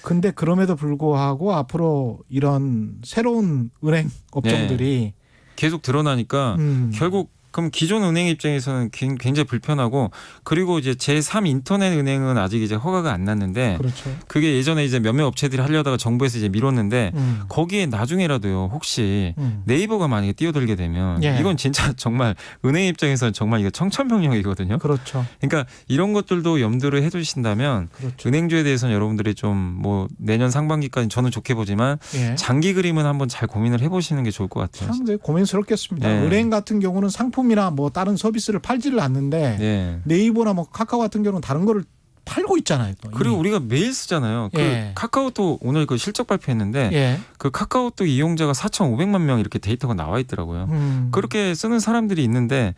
근데 그럼에도 불구하고 앞으로 이런 새로운 은행 업종들이 계속 드러나니까 결국 그럼 기존 은행 입장에서는 굉장히 불편하고 그리고 이제 제3 인터넷 은행은 아직 이제 허가가 안 났는데 그렇죠. 그게 예전에 이제 몇몇 업체들이 하려다가 정부에서 이제 미뤘는데 거기에 나중에라도요 혹시 네이버가 만약에 뛰어들게 되면 예. 이건 진짜 정말 은행 입장에서는 정말 이거 청천벽력이거든요. 그렇죠. 그러니까 이런 것들도 염두를 해두신다면 그렇죠. 은행주에 대해서는 여러분들이 좀 뭐 내년 상반기까지 저는 좋게 보지만 예. 장기 그림은 한번 잘 고민을 해보시는 게 좋을 것 같아요. 참 고민스럽겠습니다. 네. 은행 같은 경우는 상품이나 뭐 다른 서비스를 팔지를 않는데 네. 네이버나 뭐 카카오 같은 경우는 다른 거를 팔고 있잖아요. 또 그리고 이미. 우리가 매일 쓰잖아요. 그 예. 카카오톡 오늘 그 실적 발표했는데 예. 그 카카오톡 이용자가 4,500만 명 이렇게 데이터가 나와 있더라고요. 그렇게 쓰는 사람들이 있는데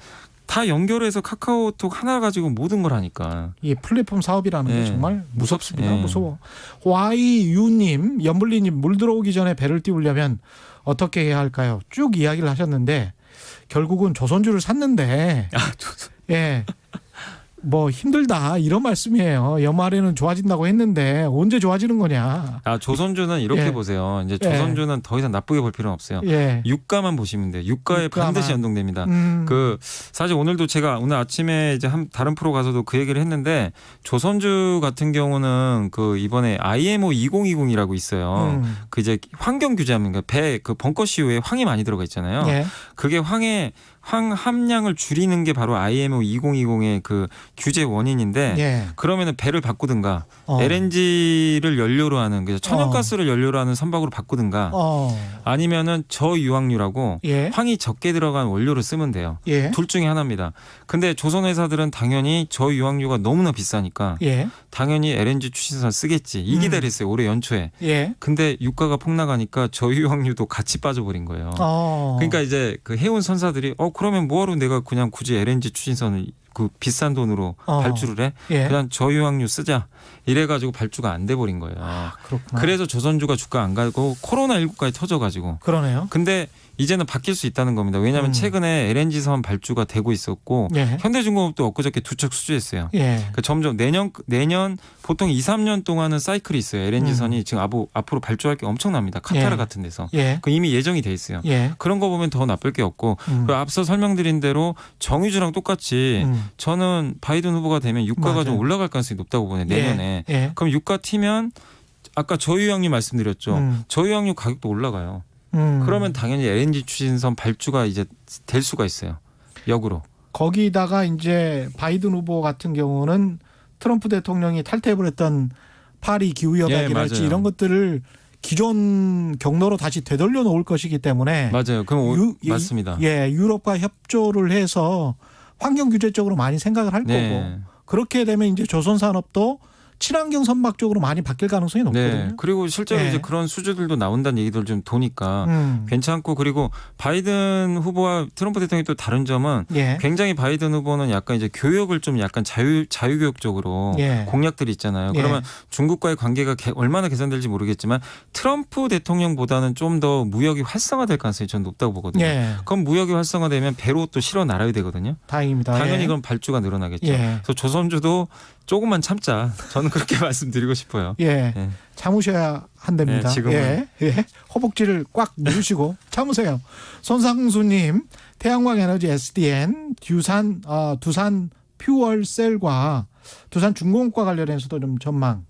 다 연결해서 카카오톡 하나 가지고 모든 걸 하니까. 이 플랫폼 사업이라는 게 예. 정말 무섭습니다. 예. 무서워. YU님, 연불리님 물 들어오기 전에 배를 띄우려면 어떻게 해야 할까요? 쭉 이야기를 하셨는데 결국은 조선주를 샀는데 예. 뭐 힘들다 이런 말씀이에요. 연말에는 좋아진다고 했는데 언제 좋아지는 거냐. 조선주는 이렇게 예. 보세요. 이제 조선주는 더 이상 나쁘게 볼 필요는 없어요. 예. 유가만 보시면 돼요. 유가에 유가만. 반드시 연동됩니다. 음. 그 사실 오늘도 제가 오늘 아침에 이제 다른 프로 가서도 그 얘기를 했는데 조선주 같은 경우는 그 이번에 IMO 2020이라고 있어요. 그 이제 환경 규제합니다. 배 그 벙커시우에 황이 많이 들어가 있잖아요. 예. 그게 황 함량을 줄이는 게 바로 IMO 2020의 그 규제 원인인데 예. 그러면은 배를 바꾸든가 LNG를 연료로 하는 그래서 천연가스를 연료로 하는 선박으로 바꾸든가 아니면은 저유황유라고 예. 황이 적게 들어간 원료를 쓰면 돼요. 예. 둘 중에 하나입니다. 근데 조선 회사들은 당연히 저유황유가 너무나 비싸니까 예. 당연히 LNG 추진선 쓰겠지. 이 기다렸어요. 올해 연초에. 예. 근데 유가가 폭락하니까 저유황유도 같이 빠져버린 거예요. 어. 그러니까 이제 그 해운 선사들이 그러면 뭐하러 내가 그냥 굳이 LNG 추진선을 그 비싼 돈으로 발주를 해? 예. 그냥 저유황유 쓰자. 이래가지고 발주가 안 돼 버린 거예요. 그렇구나. 그래서 조선주가 주가 안 가고 코로나19까지 터져가지고. 그러네요. 근데 이제는 바뀔 수 있다는 겁니다. 왜냐하면 최근에 LNG선 발주가 되고 있었고 예. 현대중공업도 엊그저께 두 척 수주했어요. 예. 그러니까 점점 내년 보통 2, 3년 동안은 사이클이 있어요. LNG선이 지금 앞으로 발주할 게 엄청납니다. 카타르 예. 같은 데서. 예. 그 이미 예정이 돼 있어요. 예. 그런 거 보면 더 나쁠 게 없고 그리고 앞서 설명드린 대로 정유주랑 똑같이 저는 바이든 후보가 되면 유가가 맞아요. 좀 올라갈 가능성이 높다고 보네요. 내년에. 예. 그럼 유가 튀면 아까 저유양유 말씀드렸죠. 저유양유 가격도 올라가요. 그러면 당연히 LNG 추진선 발주가 이제 될 수가 있어요. 역으로. 거기다가 이제 바이든 후보 같은 경우는 트럼프 대통령이 탈퇴해버렸던 파리 기후협약이랄지 맞아요. 이런 것들을 기존 경로로 다시 되돌려 놓을 것이기 때문에 맞아요. 그럼 맞습니다. 예, 유럽과 협조를 해서 환경 규제 쪽으로 많이 생각을 할 네. 거고 그렇게 되면 이제 조선 산업도 친환경 선박 쪽으로 많이 바뀔 가능성이 높거든요. 네. 그리고 실제로 예. 이제 그런 수주들도 나온다는 얘기들 좀 도니까 괜찮고 그리고 바이든 후보와 트럼프 대통령이 또 다른 점은 예. 굉장히 바이든 후보는 약간 이제 교역을 좀 약간 자유교역 쪽으로 예. 공약들이 있잖아요. 예. 그러면 중국과의 관계가 얼마나 개선될지 모르겠지만 트럼프 대통령보다는 좀 더 무역이 활성화될 가능성이 저는 높다고 보거든요. 예. 그럼 무역이 활성화되면 배로 또 실어 날아야 되거든요. 다행입니다. 당연히 예. 그럼 발주가 늘어나겠죠. 예. 그래서 조선주도 조금만 참자. 저는 그렇게 말씀드리고 싶어요. 예. 예. 참으셔야 한답니다. 네, 지금은. 예. 예. 허벅지를 꽉 누르시고 참으세요. 손상수님, 태양광 에너지 SDN, 두산 퓨얼셀과 두산 중공업과 관련해서도 좀 전망.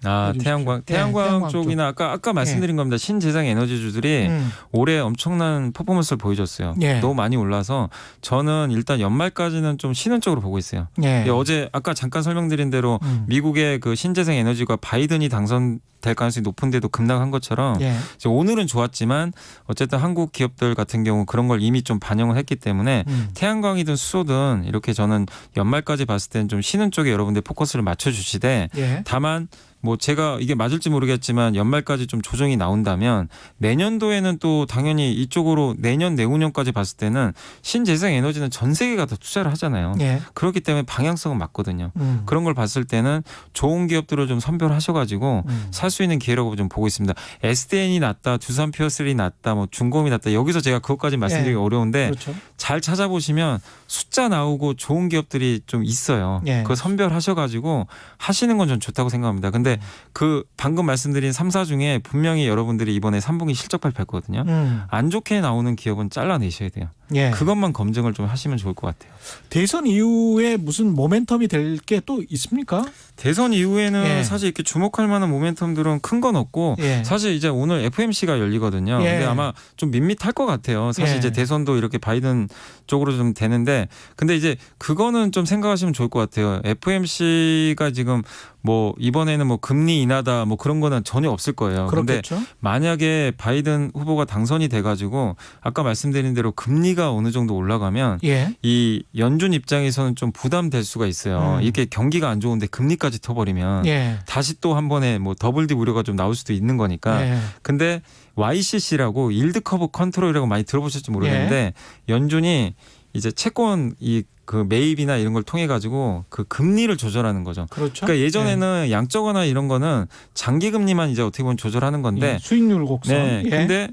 해주십시오. 태양광 예, 쪽이나 아까 말씀드린 겁니다. 신재생 에너지주들이 올해 엄청난 퍼포먼스를 보여줬어요. 예. 너무 많이 올라서 저는 일단 연말까지는 좀 쉬는 쪽으로 보고 있어요. 예. 어제 아까 잠깐 설명드린 대로 미국의 그 신재생 에너지가 바이든이 당선될 가능성이 높은데도 급락한 것처럼 예. 이제 오늘은 좋았지만 어쨌든 한국 기업들 같은 경우 그런 걸 이미 좀 반영을 했기 때문에 태양광이든 수소든 이렇게 저는 연말까지 봤을 때는 좀 쉬는 쪽에 여러분들 포커스를 맞춰주시되 예. 다만 뭐 제가 이게 맞을지 모르겠지만 연말까지 좀 조정이 나온다면 내년도에는 또 당연히 이쪽으로 내년 내후년까지 봤을 때는 신재생 에너지는 전 세계가 다 투자를 하잖아요. 예. 그렇기 때문에 방향성은 맞거든요. 그런 걸 봤을 때는 좋은 기업들을 좀 선별하셔가지고 살 수 있는 기회라고 좀 보고 있습니다. SDN이 낫다, 두산 퓨어셀이 낫다, 뭐 중공이 낫다. 여기서 제가 그것까지 말씀드리기 어려운데 그렇죠. 잘 찾아보시면 숫자 나오고 좋은 기업들이 좀 있어요. 예. 그거 선별하셔가지고 하시는 건 전 좋다고 생각합니다. 근데 그 방금 말씀드린 3사 중에 분명히 여러분들이 이번에 3분기 실적 발표했거든요. 안 좋게 나오는 기업은 잘라내셔야 돼요. 예. 그것만 검증을 좀 하시면 좋을 것 같아요. 대선 이후에 무슨 모멘텀이 될 게 또 있습니까? 대선 이후에는 예. 사실 이렇게 주목할 만한 모멘텀들은 큰 건 없고 예. 사실 이제 오늘 FMC가 열리거든요. 예. 근데 아마 좀 밋밋할 것 같아요. 사실 예. 이제 대선도 이렇게 바이든 쪽으로 좀 되는데 근데 이제 그거는 좀 생각하시면 좋을 것 같아요. FMC가 지금 뭐 이번에는 뭐 금리 인하다 뭐 그런 거는 전혀 없을 거예요. 그런데 그렇겠죠. 만약에 바이든 후보가 당선이 돼가지고 아까 말씀드린 대로 금리가 어느 정도 올라가면 예. 이 연준 입장에서는 좀 부담될 수가 있어요. 이게 경기가 안 좋은데 금리까지 터버리면 예. 다시 또 한 번에 뭐 더블 디 우려가 좀 나올 수도 있는 거니까. 예. 근데 YCC라고 일드 커브 컨트롤이라고 많이 들어보실지 모르겠는데 연준이 이제 채권 그 매입이나 이런 걸 통해 가지고 그 금리를 조절하는 거죠. 그렇죠. 그러니까 예전에는 양적완화 이런 거는 장기 금리만 이제 어떻게 보면 조절하는 건데 예. 수익률 곡선. 네. 예. 근데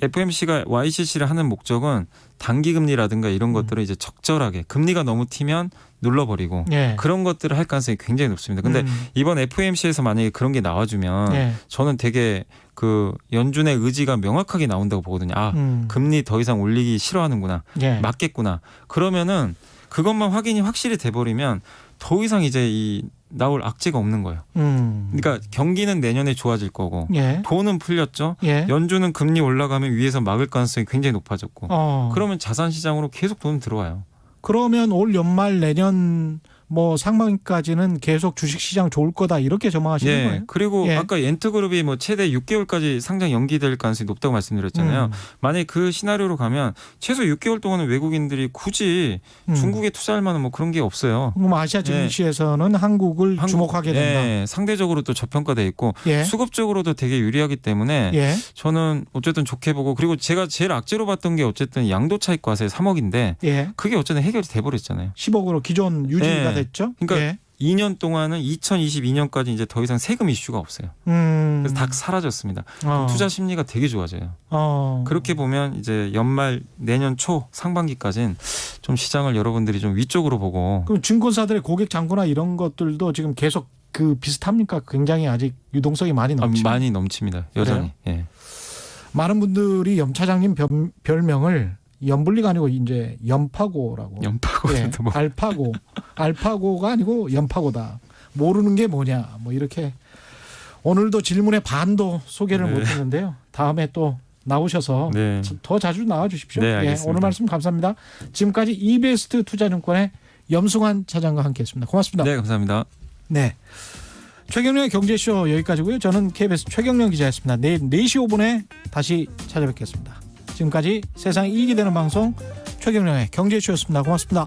FMC가 YCC를 하는 목적은 단기 금리라든가 이런 것들을 이제 적절하게 금리가 너무 튀면 눌러버리고 예. 그런 것들을 할 가능성이 굉장히 높습니다. 근데 이번 FOMC에서 만약에 그런 게 나와주면 예. 저는 되게 그 연준의 의지가 명확하게 나온다고 보거든요. 아, 금리 더 이상 올리기 싫어하는구나. 예. 맞겠구나. 그러면은 그것만 확인이 확실히 돼버리면 더 이상 이제 나올 악재가 없는 거예요. 그러니까 경기는 내년에 좋아질 거고 예. 돈은 풀렸죠. 예. 연준은 금리 올라가면 위에서 막을 가능성이 굉장히 높아졌고 그러면 그러면 자산 시장으로 계속 돈 들어와요. 그러면 올 연말 내년 뭐 상반기까지는 계속 주식시장 좋을 거다 이렇게 전망하시는 거예요? 그리고 예. 아까 엔트그룹이 뭐 최대 6개월까지 상장 연기될 가능성이 높다고 말씀드렸잖아요. 만약에 그 시나리오로 가면 최소 6개월 동안은 외국인들이 굳이 중국에 투자할 만한 뭐 그런 게 없어요. 그럼 아시아 증시에서는 한국을 주목하게 된다. 네, 상대적으로 또 저평가돼 있고 예. 수급적으로도 되게 유리하기 때문에 예. 저는 어쨌든 좋게 보고 그리고 제가 제일 악재로 봤던 게 어쨌든 양도 차익 과세 3억인데 예. 그게 어쨌든 해결이 돼버렸잖아요. 10억으로 기존 유지가 예. 됐죠. 그러니까 예. 2년 동안은 2022년까지 이제 더 이상 세금 이슈가 없어요. 그래서 다 사라졌습니다. 투자 심리가 되게 좋아져요. 그렇게 보면 이제 연말 내년 초 상반기까지는 좀 시장을 여러분들이 좀 위쪽으로 보고. 그럼 증권사들의 고객 잔고나 이런 것들도 지금 계속 그 비슷합니까? 굉장히 아직 유동성이 많이 넘칩니다. 많이 넘칩니다. 여전히. 예. 많은 분들이 염 차장님 별명을 염불리가 아니고 이제 염파고라고. 연파고. 예, 뭐. 알파고. 알파고가 아니고 염파고다. 모르는 게 뭐냐. 뭐 이렇게 오늘도 질문의 반도 소개를 네. 못했는데요. 다음에 또 나오셔서 네. 더 자주 나와 주십시오. 네, 알겠습니다. 오늘 말씀 감사합니다. 지금까지 이베스트 투자증권의 염승환 차장과 함께했습니다. 고맙습니다. 네, 감사합니다. 네. 최경련의 경제쇼 여기까지고요. 저는 KBS 최경련 기자였습니다. 내일 4시 5분에 다시 찾아뵙겠습니다. 지금까지 세상이 이익이 되는 방송 최경련의 경제쇼였습니다. 고맙습니다.